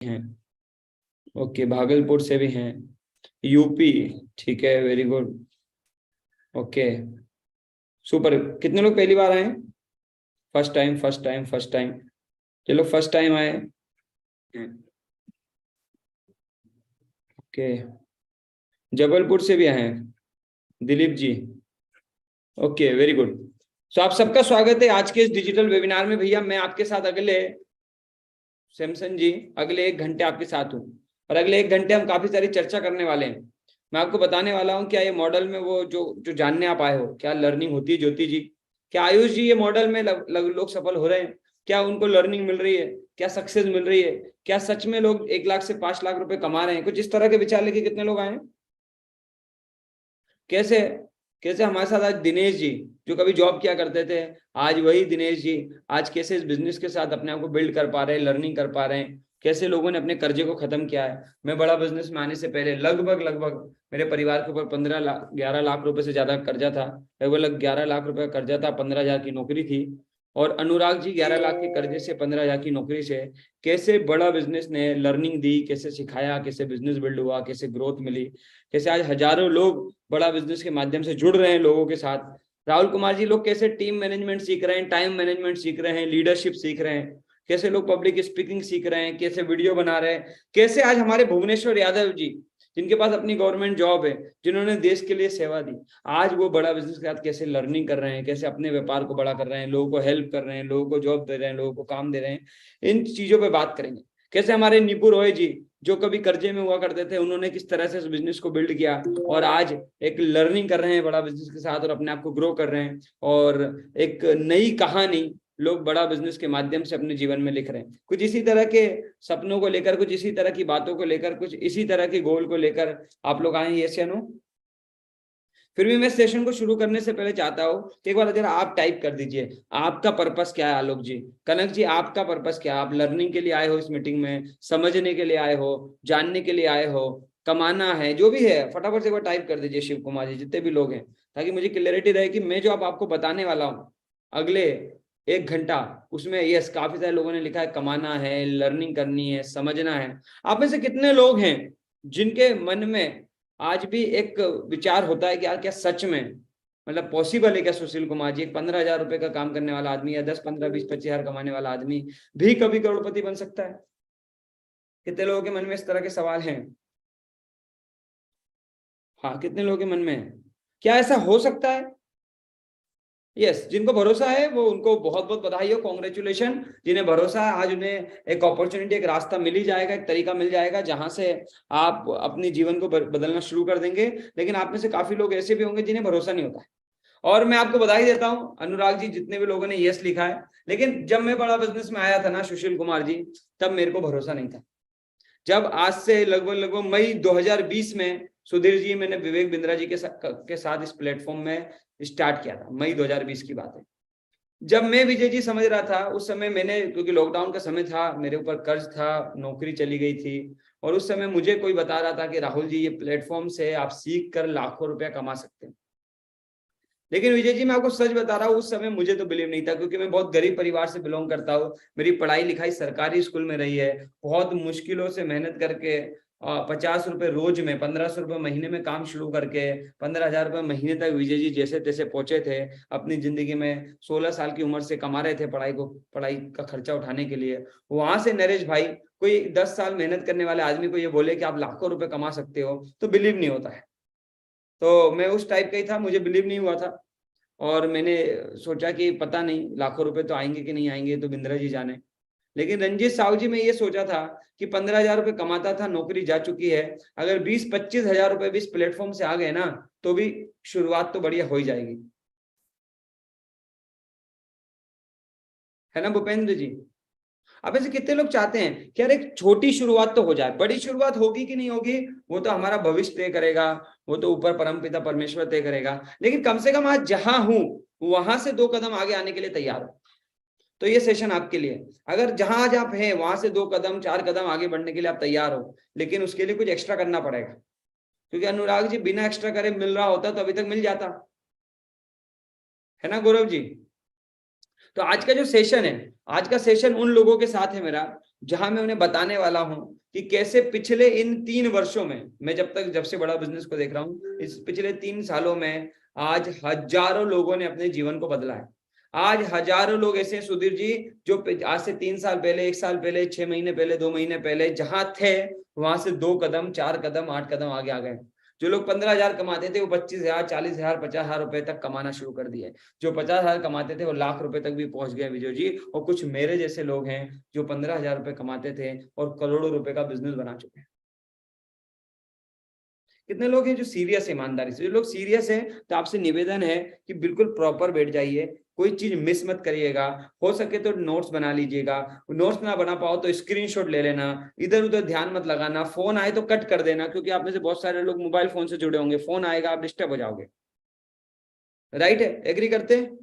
हैं। ओके, भागलपुर से भी हैं। यूपी, ठीक है, वेरी गुड। Okay, super. कितने लोग पहली बार आए हैं? First time, first time, first time. चलो, फर्स्ट टाइम आए हैं। ओके, जबलपुर से भी आए हैं Dilip ji. Okay, very good. So आप सबका स्वागत है आज के इस डिजिटल वेबिनार में। भैया मैं आपके साथ अगले, सैमसन जी, अगले 1 घंटे आपके साथ हूँ। और अगले 1 घंटे हम काफी सारी चर्चा करने वाले हैं। मैं आपको बताने वाला हूँ क्या ये मॉडल में वो जो जो जानने आप आए हो क्या लर्निंग होती है। ज्योति जी, क्या आयुष जी, ये मॉडल में लोग सफल हो रहे हैं? क्या उनको लर्निंग मिल रही है? क्या सक्सेस मिल रही है? क्या सच में लोग 1 लाख से 5 लाख रुपए कमा रहे हैं? कुछ इस तरह के विचार लेके कितने लोग आए हैं? कैसे कैसे हमारे साथ आज दिनेश जी, जो कभी जॉब किया करते थे, आज वही दिनेश जी आज कैसे इस बिजनेस के साथ अपने आप को बिल्ड कर पा रहे हैं, लर्निंग कर पा रहे हैं, कैसे लोगों ने अपने कर्जे को खत्म किया है। मैं बड़ा बिजनेस में आने से पहले लगभग लगभग मेरे परिवार के ऊपर 15 लाख 11 लाख रुपए से ज्यादा कर्जा था। लगभग 11 लाख रुपए का कर्जा था, 15,000 की नौकरी थी। और अनुराग जी 11 लाख के कर्जे से, 15,000 की नौकरी से कैसे बड़ा बिजनेस ने लर्निंग दी, कैसे सिखाया, कैसे बिजनेस बिल्ड हुआ, कैसे ग्रोथ मिली, कैसे आज हजारों लोग बड़ा बिजनेस के माध्यम से जुड़ रहे हैं लोगों के साथ। राहुल कुमार जी, लोग कैसे टीम मैनेजमेंट सीख रहे हैं, टाइम मैनेजमेंट सीख रहे हैं, लीडरशिप सीख रहे हैं, कैसे लोग पब्लिक स्पीकिंग सीख रहे हैं, कैसे वीडियो बना रहे हैं, कैसे आज हमारे भुवनेश्वर यादव जी, जिनके पास अपनी गवर्नमेंट जॉब है, जिन्होंने देश के लिए सेवा दी, आज वो बड़ा बिजनेस के साथ कैसे लर्निंग कर रहे हैं, कैसे अपने व्यापार को बड़ा कर रहे हैं, लोगों को हेल्प कर रहे हैं, लोगों को जॉब दे रहे हैं, लोगों को काम दे रहे हैं। इन चीजों पे बात करेंगे। कैसे हमारे निपुर रॉय जी, जो कभी कर्जे में हुआ करते थे, उन्होंने किस तरह से इस बिजनेस को बिल्ड किया और आज एक लर्निंग कर रहे हैं बड़ा बिजनेस के साथ और अपने आप को ग्रो कर रहे हैं। और एक नई कहानी लोग बड़ा बिजनेस के माध्यम से अपने जीवन में लिख रहे हैं। कुछ इसी तरह के सपनों को लेकर, कुछ इसी तरह की बातों को लेकर, कुछ इसी तरह के गोल को लेकर आप लोग आए। यस या नो? फिर भी मैं सेशन को शुरू करने से पहले चाहता हूं कि एक बार जरा आप टाइप कर दीजिए, आपका पर्पस क्या है? आलोक जी, कनक जी, आपका पर्पस क्या है? आप लर्निंग के लिए आए हो इस मीटिंग में, समझने के लिए आए हो, जानने के लिए आए हो, कमाना है, जो भी है, फटाफट से एक बार टाइप कर दीजिए। शिव कुमार जी, जितने भी लोग हैं, ताकि मुझे क्लियरिटी रहे कि मैं जो अब आपको बताने वाला हूँ अगले 1 घंटा, उसमें यस काफी सारे लोगों ने लिखा है कमाना है, लर्निंग करनी है, समझना है। आप में से कितने लोग हैं जिनके मन में आज भी एक विचार होता है कि यार क्या सच में मतलब पॉसिबल है क्या सुशील कुमार जी, एक 15,000 रुपए का काम करने वाला आदमी या 10 15 20 25 हजार कमाने वाला आदमी भी कभी करोड़पति बन सकता है? कितने लोगों के मन में इस तरह के सवाल हैं? हाँ, कितने लोगों के मन में है? क्या ऐसा हो सकता है? यस, जिनको भरोसा है वो, उनको बहुत बहुत बधाई हो, कॉन्ग्रेचुलेशन। जिन्हें भरोसा है आज उन्हें एक अपॉर्चुनिटी, एक रास्ता मिल ही जाएगा, एक तरीका मिल जाएगा जहां से आप अपने जीवन को बदलना शुरू कर देंगे। लेकिन आप में से काफी लोग ऐसे भी होंगे जिन्हें भरोसा नहीं होता है। और मैं आपको बधाई देता हूं अनुराग जी, जितने भी लोगों ने यस लिखा है। लेकिन जब मैं बड़ा बिजनेस में आया था ना सुशील कुमार जी, तब मेरे को भरोसा नहीं था। जब आज से लगभग लगभग मई 2020 में सुधीर जी, मैंने विवेक बिंद्रा जी के साथ इस प्लेटफॉर्म में स्टार्ट किया था, मई 2020 की बात है। जब मैं विजय जी समझ रहा था, उस समय मैंने, क्योंकि लॉकडाउन का समय था, मेरे ऊपर कर्ज था, नौकरी चली गई थी, और उस समय मुझे कोई बता रहा था कि राहुल जी ये प्लेटफॉर्म से आप सीख कर लाखों रुपया कमा सकते हैं। लेकिन विजय जी मैं आपको सच बता रहा हूँ, उस समय मुझे तो बिलीव नहीं था, क्योंकि मैं बहुत गरीब परिवार से बिलोंग करता हूँ। मेरी पढ़ाई लिखाई सरकारी स्कूल में रही है। बहुत मुश्किलों से मेहनत करके 50 रुपए रोज में, 1500 रुपए महीने में काम शुरू करके 15,000 रुपए महीने तक विजय जी जैसे तैसे पहुंचे थे अपनी जिंदगी में। 16 साल की उम्र से कमा रहे थे पढ़ाई का खर्चा उठाने के लिए। वहां से नरेश भाई, कोई 10 साल मेहनत करने वाले आदमी को ये बोले कि आप लाखों रुपए कमा सकते हो, तो बिलीव नहीं होता है। तो मैं उस टाइप का ही था, मुझे बिलीव नहीं हुआ था। और मैंने सोचा कि पता नहीं लाखों रुपए तो आएंगे कि नहीं आएंगे, तो बिंद्रा जी जाने। लेकिन रंजीत साहू जी, मैं ये सोचा था कि 15,000 रुपए कमाता था, नौकरी जा चुकी है, अगर 20-25 हजार रुपए भी इस प्लेटफॉर्म से आ गए ना, तो भी शुरुआत तो बढ़िया हो ही जाएगी। है ना भूपेंद्र जी? अब ऐसे कितने लोग चाहते हैं कि यार एक छोटी शुरुआत तो हो जाए? बड़ी शुरुआत होगी कि नहीं होगी वो तो हमारा भविष्य तय करेगा, वो तो ऊपर परमपिता परमेश्वर तय करेगा। लेकिन कम से कम आज जहां हूं वहां से 2 कदम आगे आने के लिए तैयार हो, तो ये सेशन आपके लिए। अगर जहां आज आप हैं वहां से 2 कदम 4 कदम आगे बढ़ने के लिए आप तैयार हो, लेकिन उसके लिए कुछ एक्स्ट्रा करना पड़ेगा। क्योंकि अनुराग जी, बिना एक्स्ट्रा करे मिल रहा होता तो अभी तक मिल जाता, है ना गौरव जी? तो आज का जो सेशन है, आज का सेशन उन लोगों के साथ है मेरा जहां मैं उन्हें बताने वाला हूं कि कैसे पिछले इन 3 वर्षों में, मैं जब से बड़ा बिजनेस को देख रहा हूं, इस पिछले 3 सालों में आज हजारों लोगों ने अपने जीवन को बदला है। आज हजारों लोग ऐसे हैं सुधीर जी, जो आज से 3 साल पहले, 1 साल पहले, 6 महीने पहले, 2 महीने पहले जहां थे वहां से 2 कदम, 4 कदम, 8 कदम आगे आ गए। जो लोग 15,000 कमाते थे वो 25,000, 40,000, 50,000 रुपए तक कमाना शुरू कर दिए। जो 50,000 कमाते थे वो लाख रुपए तक भी पहुंच गए विजय जी। और कुछ मेरे जैसे लोग हैं जो 15,000 रुपए कमाते थे और करोड़ों रुपए का बिजनेस बना चुके हैं। कितने लोग हैं जो सीरियस है, ईमानदारी से? जो लोग सीरियस है तो आपसे निवेदन है कि बिल्कुल प्रॉपर बैठ जाइए, कोई चीज मिस मत करिएगा। हो सके तो नोट्स बना लीजिएगा, नोट्स ना बना पाओ तो स्क्रीनशॉट ले लेना, इधर उधर ध्यान मत लगाना, फोन आए तो कट कर देना, क्योंकि आप में से बहुत सारे लोग मोबाइल फोन से जुड़े होंगे, फोन आएगा आप डिस्टर्ब हो जाओगे। राइट है? एग्री करते हैं?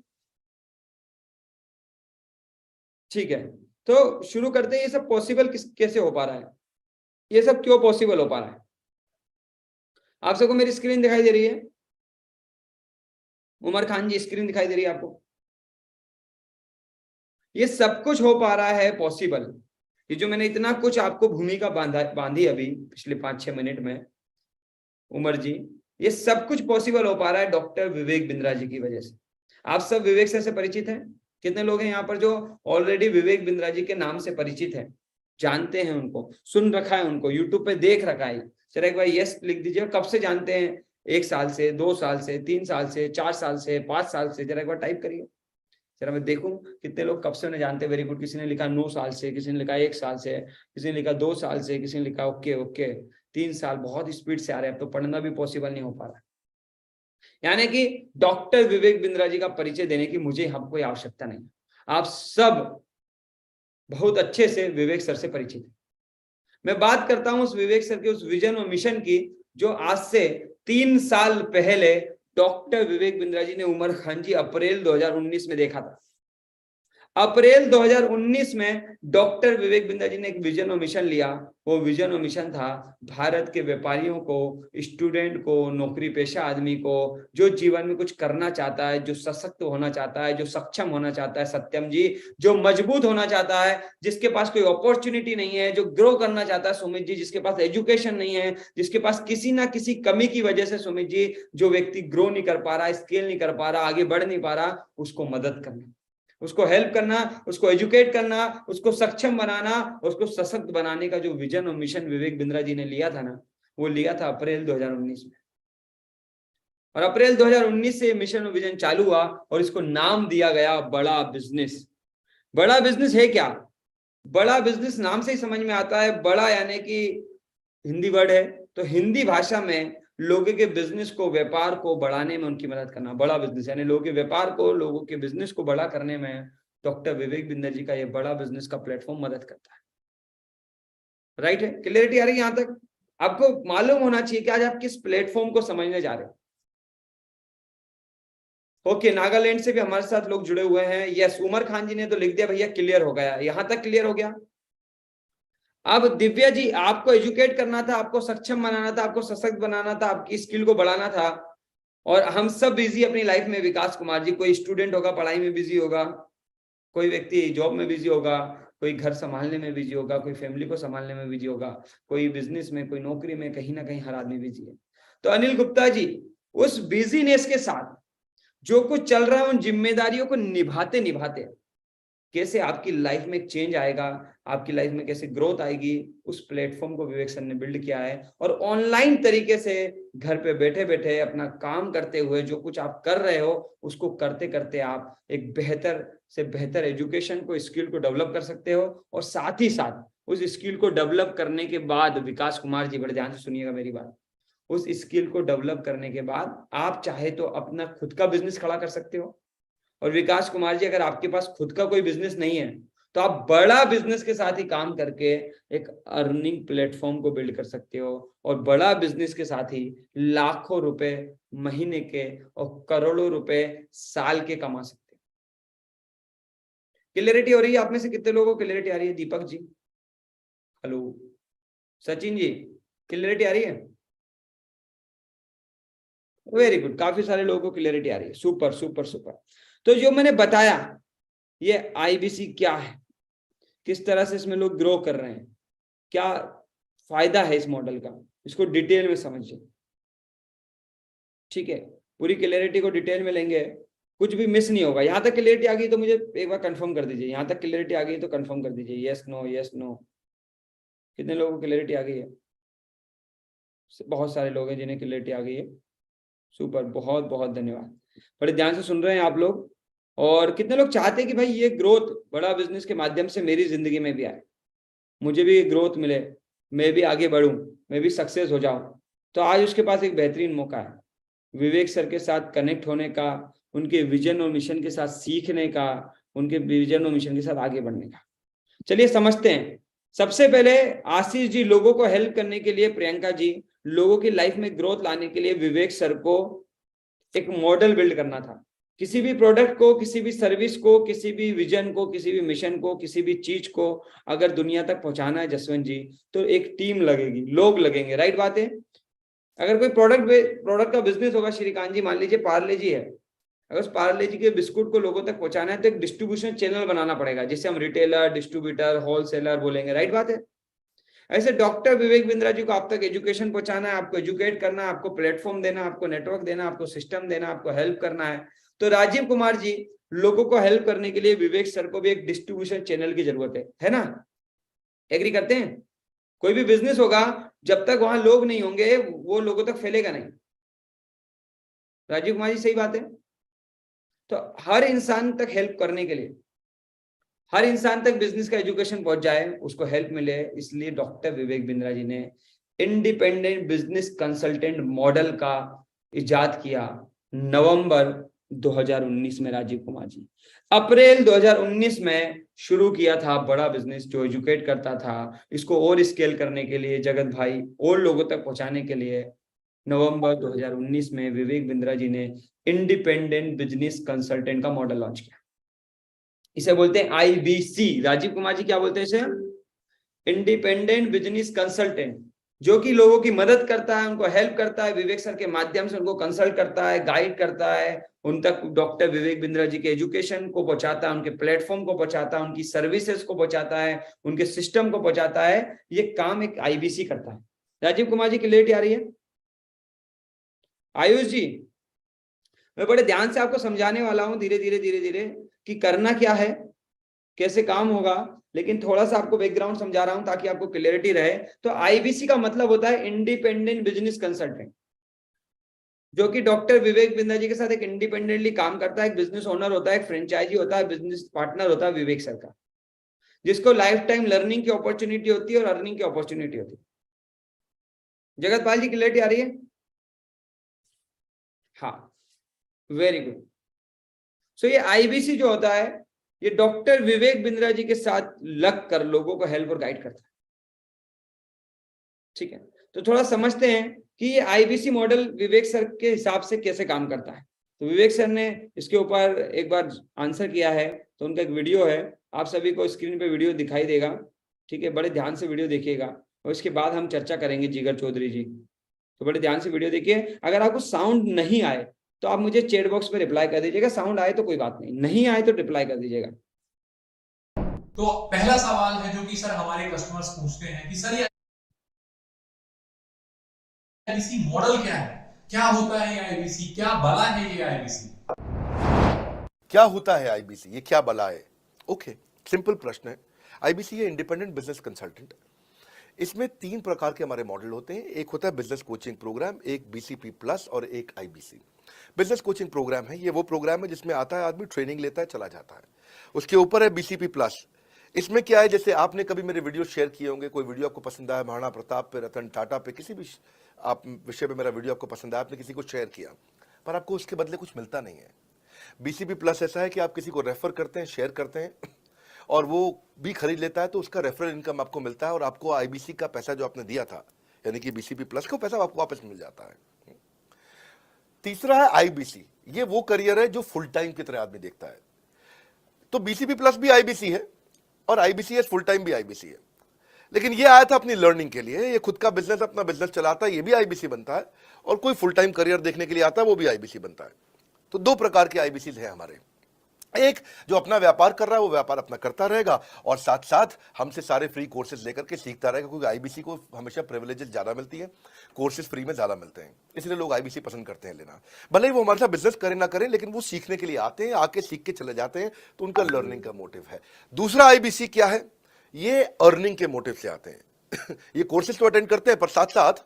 ठीक है, तो शुरू करते हैं। ये सब पॉसिबल कैसे हो पा रहा है? ये सब क्यों पॉसिबल हो पा रहा है? आप सबको मेरी स्क्रीन दिखाई दे रही है? उमर खान जी, स्क्रीन दिखाई दे रही है आपको? ये सब कुछ हो पा रहा है पॉसिबल, ये जो मैंने इतना कुछ आपको भूमिका बांधी अभी पिछले 5-6 मिनट में, उमर जी, ये सब कुछ पॉसिबल हो पा रहा है डॉक्टर विवेक बिंद्रा जी की वजह से। आप सब विवेक सर से परिचित हैं? कितने लोग हैं यहाँ पर जो ऑलरेडी विवेक बिंद्रा जी के नाम से परिचित हैं, जानते हैं उनको, सुन रखा है उनको, यूट्यूब पे देख रखा है? चलो एक बार यस लिख दीजिए। कब से जानते हैं? 1 साल से, 2 साल से, 3 साल से, 4 साल से, 5 साल से? जरा एक बार टाइप करिए, जरा मैं देखूं कितने लोग कब से उन्हें जानते हैं। Very good. किसी ने लिखा 9 साल से, किसी ने लिखा 1 साल से, किसी ने लिखा 2 साल से, किसी ने लिखा ओके ओके 3 साल। बहुत स्पीड से आ रहे हैं, अब तो पढ़ना भी पॉसिबल नहीं हो पा रहा। यानी कि डॉक्टर विवेक बिंद्रा जी का परिचय देने की मुझे हम कोई आवश्यकता नहीं। आप सब बहुत अच्छे से विवेक सर से परिचित हैं। मैं बात करता हूं उस विवेक सर के उस विजन और मिशन की, जो आज से 3 साल पहले डॉक्टर विवेक बिंद्रा जी ने उमर खान जी अप्रैल 2019 में देखा था। अप्रैल 2019 में डॉक्टर विवेक बिंद्रा जी ने एक विजन और मिशन लिया। वो विजन और मिशन था भारत के व्यापारियों को, स्टूडेंट को, नौकरी पेशा आदमी को, जो जीवन में कुछ करना चाहता है, जो सशक्त होना चाहता है, जो सक्षम होना चाहता है, सत्यम जी, जो मजबूत होना चाहता है, जिसके पास कोई अपॉर्चुनिटी नहीं है, जो ग्रो करना चाहता है सुमित जी, जिसके पास एजुकेशन नहीं है, जिसके पास किसी ना किसी कमी की वजह से सुमित जी जो व्यक्ति ग्रो नहीं कर पा रहा, स्केल नहीं कर पा रहा, आगे बढ़ नहीं पा रहा, उसको मदद करना, उसको हेल्प करना, उसको एजुकेट करना, उसको सक्षम बनाना, उसको सशक्त बनाने का जो विजन और मिशन विवेक बिंद्रा जी ने लिया था ना, वो लिया था अप्रैल 2019 में। और अप्रैल 2019 से मिशन और विजन चालू हुआ और इसको नाम दिया गया बड़ा बिजनेस। बड़ा बिजनेस है क्या? बड़ा बिजनेस नाम से ही समझ में आता है। बड़ा यानी कि हिंदी वर्ड है, तो हिंदी भाषा में लोगों के बिजनेस को, व्यापार को बढ़ाने में उनकी मदद करना बड़ा बिजनेस, यानी लोगों के व्यापार को, लोगों के बिजनेस को बड़ा करने में डॉक्टर विवेक बिंद्रा जी का ये बड़ा बिजनेस का प्लेटफॉर्म मदद करता है। राइट है? क्लियरिटी आ रही है यहां तक? आपको मालूम होना चाहिए कि आज आप किस प्लेटफॉर्म को समझने जा रहे हो। ओके, नागालैंड से भी हमारे साथ लोग जुड़े हुए हैं। यस, उमर खान जी ने तो लिख दिया भैया क्लियर हो गया, यहां तक क्लियर हो गया। अब दिव्या जी, आपको एजुकेट करना था, आपको सक्षम बनाना था, आपको सशक्त बनाना था, आपकी स्किल को बढ़ाना था, और हम सब बिजी अपनी लाइफ में। विकास कुमार जी, कोई स्टूडेंट होगा पढ़ाई में बिजी होगा, कोई व्यक्ति जॉब में बिजी होगा, कोई घर संभालने में बिजी होगा, कोई फैमिली को संभालने में बिजी होगा, कोई बिजनेस में, कोई नौकरी में, कहीं ना कहीं हर आदमी बिजी है। तो अनिल गुप्ता जी, उस बिजीनेस के साथ जो कुछ चल रहा है, उन जिम्मेदारियों को निभाते निभाते कैसे आपकी लाइफ में एक चेंज आएगा, आपकी लाइफ में कैसे ग्रोथ आएगी, उस प्लेटफॉर्म को विवेक सर ने बिल्ड किया है। और ऑनलाइन तरीके से घर पे बैठे बैठे अपना काम करते हुए जो कुछ आप कर रहे हो, उसको करते करते आप एक बेहतर से बेहतर एजुकेशन को, स्किल को डेवलप कर सकते हो। और साथ ही साथ उस स्किल को डेवलप करने के बाद, विकास कुमार जी बड़े ध्यान से सुनिएगा मेरी बात, उस स्किल को डेवलप करने के बाद आप चाहे तो अपना खुद का बिजनेस खड़ा कर सकते हो। और विकास कुमार जी, अगर आपके पास खुद का कोई बिजनेस नहीं है तो आप बड़ा बिजनेस के साथ ही काम करके एक अर्निंग प्लेटफॉर्म को बिल्ड कर सकते हो, और बड़ा बिजनेस के साथ ही लाखों रुपए महीने के और करोड़ों रुपए साल के कमा सकते हो। क्लियरिटी हो रही है? आप में से कितने लोगों को क्लियरिटी आ रही है? दीपक जी, हेलो। सचिन जी, क्लियरिटी आ रही है? वेरी गुड, काफी सारे लोगों को क्लियरिटी आ रही है। Super super super. तो जो मैंने बताया, ये आईबीसी क्या है, किस तरह से इसमें लोग ग्रो कर रहे हैं, क्या फायदा है इस मॉडल का, इसको डिटेल में समझिए। ठीक है, पूरी क्लियरिटी को डिटेल में लेंगे, कुछ भी मिस नहीं होगा। यहाँ तक क्लियरिटी आ गई तो मुझे एक बार कंफर्म कर दीजिए। यहाँ तक क्लियरिटी आ गई तो कंफर्म कर दीजिए, यस नो यस नो। कितने लोगों को क्लियरिटी आ गई है? बहुत सारे लोग हैं जिन्हें क्लियरिटी आ गई है। सुपर, बहुत बहुत धन्यवाद। बड़े ध्यान से सुन रहे हैं आप लोग। और कितने लोग चाहते हैं कि भाई ये ग्रोथ बड़ा बिजनेस के माध्यम से मेरी जिंदगी में भी आए, मुझे भी ग्रोथ मिले, मैं भी आगे बढ़ूं, मैं भी सक्सेस हो जाऊं। तो आज उसके पास एक बेहतरीन मौका है विवेक सर के साथ कनेक्ट होने का, उनके विजन और मिशन के साथ सीखने का, उनके विजन और मिशन के साथ आगे बढ़ने का। चलिए समझते हैं। सबसे पहले आशीष जी लोगों को हेल्प करने के लिए, प्रियंका जी लोगों की लाइफ में ग्रोथ लाने के लिए विवेक सर को एक मॉडल बिल्ड करना था। किसी भी प्रोडक्ट को, किसी भी सर्विस को, किसी भी विजन को, किसी भी मिशन को, किसी भी चीज को अगर दुनिया तक पहुंचाना है जसवंत जी, तो एक टीम लगेगी, लोग लगेंगे। राइट बात है। अगर कोई प्रोडक्ट का बिजनेस होगा, श्रीकांत जी मान लीजिए पार्ले जी है, अगर उस पार्ले जी के बिस्कुट को लोगों तक पहुंचाना है तो एक डिस्ट्रीब्यूशन चैनल बनाना पड़ेगा, जिसे हम रिटेलर, डिस्ट्रीब्यूटर, होलसेलर बोलेंगे। राइट बात है। ऐसे डॉक्टर विवेक बिंद्रा जी को आप तक एजुकेशन पहुंचाना है, आपको एजुकेट करना है, आपको प्लेटफॉर्म देना, आपको नेटवर्क देना, आपको सिस्टम देना, आपको हेल्प करना है। तो राजीव कुमार जी लोगों को हेल्प करने के लिए विवेक सर को भी एक डिस्ट्रीब्यूशन चैनल की जरूरत है ना? एग्री करते हैं? कोई भी बिजनेस होगा जब तक वहां लोग नहीं होंगे वो लोगों तक फैलेगा नहीं। राजीव कुमार जी सही बात है। तो हर इंसान तक हेल्प करने के लिए, हर इंसान तक बिजनेस का एजुकेशन पहुंच जाए, उसको हेल्प मिले, इसलिए डॉक्टर विवेक बिंद्रा जी ने इंडिपेंडेंट बिजनेस कंसल्टेंट मॉडल का इजाद किया नवंबर 2019 में। राजीव कुमार जी अप्रैल 2019 में शुरू किया था बड़ा बिजनेस जो एजुकेट करता था। इसको और स्केल करने के लिए, जगत भाई और लोगों तक पहुंचाने के लिए नवंबर 2019 में विवेक बिंद्रा जी ने इंडिपेंडेंट बिजनेस कंसल्टेंट का मॉडल लॉन्च किया। इसे बोलते हैं IBC। राजीव कुमार जी क्या बोलते हैं इसे? इंडिपेंडेंट बिजनेस कंसल्टेंट, जो कि लोगों की मदद करता है, उनको हेल्प करता है, विवेक सर के माध्यम से उनको कंसल्ट करता है, गाइड करता है, उन तक डॉक्टर विवेक बिंद्रा जी के एजुकेशन को पहुंचाता है, उनके प्लेटफॉर्म को पहुंचाता है, उनकी सर्विसेज को पहुंचाता है, उनके सिस्टम को पहुंचाता है। ये काम एक IBC करता है। राजीव कुमार जी क्लियरिटी आ रही है? आयुष जी मैं बड़े ध्यान से आपको समझाने वाला हूं, धीरे धीरे धीरे धीरे, कि करना क्या है, कैसे काम होगा, लेकिन थोड़ा सा आपको बैकग्राउंड समझा रहा हूं ताकि आपको क्लियरिटी रहे। तो IBC का मतलब होता है इंडिपेंडेंट बिजनेस कंसल्टेंट, जो कि डॉक्टर विवेक बिंद्रा जी के साथ एक इंडिपेंडेंटली काम करता है। एक बिजनेस ओनर होता है, एक फ्रेंचाइजी होता है, बिजनेस पार्टनर होता है विवेक सर का, जिसको लाइफ टाइम लर्निंग की अपॉर्चुनिटी होती है और अर्निंग की अपॉर्चुनिटी होती है। जगतपाल जी क्लियरिटी आ रही है? हाँ, वेरी गुड। सो ये IBC जो होता है, ये डॉक्टर विवेक बिंद्रा जी के साथ लग कर लोगों को हेल्प और गाइड करता है। ठीक है, तो थोड़ा समझते हैं कि ये IBC मॉडल विवेक सर के हिसाब से कैसे काम करता है। तो विवेक सर ने इसके ऊपर एक बार आंसर किया है, तो उनका एक वीडियो है, आप सभी को स्क्रीन पे वीडियो दिखाई देगा। ठीक है, बड़े ध्यान से वीडियो देखिएगा और इसके बाद हम चर्चा करेंगे जिगर चौधरी जी। तो बड़े ध्यान से वीडियो देखिए। अगर आपको साउंड नहीं आए तो आप मुझे चैट बॉक्स में रिप्लाई कर दीजिएगा, साउंड आए तो कोई बात नहीं, नहीं आए तो रिप्लाई कर दीजिएगा। तो पहला सवाल है जो कि सर हमारे कस्टमर्स पूछते हैं कि सर ये IBC मॉडल क्या है, क्या होता है ये IBC, क्या बला है ये IBC? क्या होता है IBC, ये क्या बला है? ओके, सिंपल प्रश्न है। IBC है इंडिपेंडेंट बिजनेस कंसल्टेंट। इसमें 3 प्रकार के हमारे मॉडल होते हैं। एक होता है बिजनेस कोचिंग प्रोग्राम, एक BCP प्लस और एक IBC। बिजनेस कोचिंग प्रोग्राम है, ये वो प्रोग्राम है जिसमें आता है आदमी, ट्रेनिंग लेता है, चला जाता है। उसके ऊपर है BCP प्लस। इसमें क्या है, जैसे आपने कभी मेरे वीडियो शेयर किए होंगे, कोई वीडियो आपको पसंद आया, महाराणा प्रताप पे, रतन टाटा पे, किसी भी आप विषय पे मेरा वीडियो आपको पसंद आया, आपने किसी को शेयर किया, पर आपको उसके बदले कुछ मिलता नहीं है। BCP प्लस ऐसा है कि आप किसी को रेफर करते हैं, शेयर करते हैं और वो भी खरीद लेता है, तो उसका रेफरल इनकम आपको मिलता है और आपको IBC का पैसा जो आपने दिया था, यानी कि BCP प्लस का पैसा आपको वापस मिल जाता है। तीसरा है IBC। ये वो करियर है जो फुल टाइम की तरह आदमी देखता है। तो BCP प्लस भी IBC है और IBCS फुल टाइम भी IBC है। लेकिन ये आया था अपनी लर्निंग के लिए, ये खुद का बिजनेस, अपना बिजनेस चलाता है, ये भी IBC बनता है, और कोई फुल टाइम करियर देखने के लिए आता है, वो भी IBC बनता है। तो 2 प्रकार के IBCs हैं हमारे। एक जो अपना व्यापार कर रहा है वो व्यापार अपना करता रहेगा और साथ साथ हमसे सारे फ्री कोर्सेज लेकर के सीखता रहेगा, क्योंकि आईबीसी को हमेशा प्रिविलेजेस ज्यादा मिलती है, कोर्सेज फ्री में ज्यादा मिलते हैं, इसलिए लोग आईबीसी पसंद करते हैं लेना। भले ही वो हमारे साथ बिजनेस करें ना करें, लेकिन वो सीखने के लिए आते हैं, आके सीख के चले जाते हैं, तो उनका लर्निंग का मोटिव है। दूसरा आईबीसी क्या है, ये अर्निंग के मोटिव से आते हैं। ये कोर्सेज तो अटेंड करते हैं, पर साथ साथ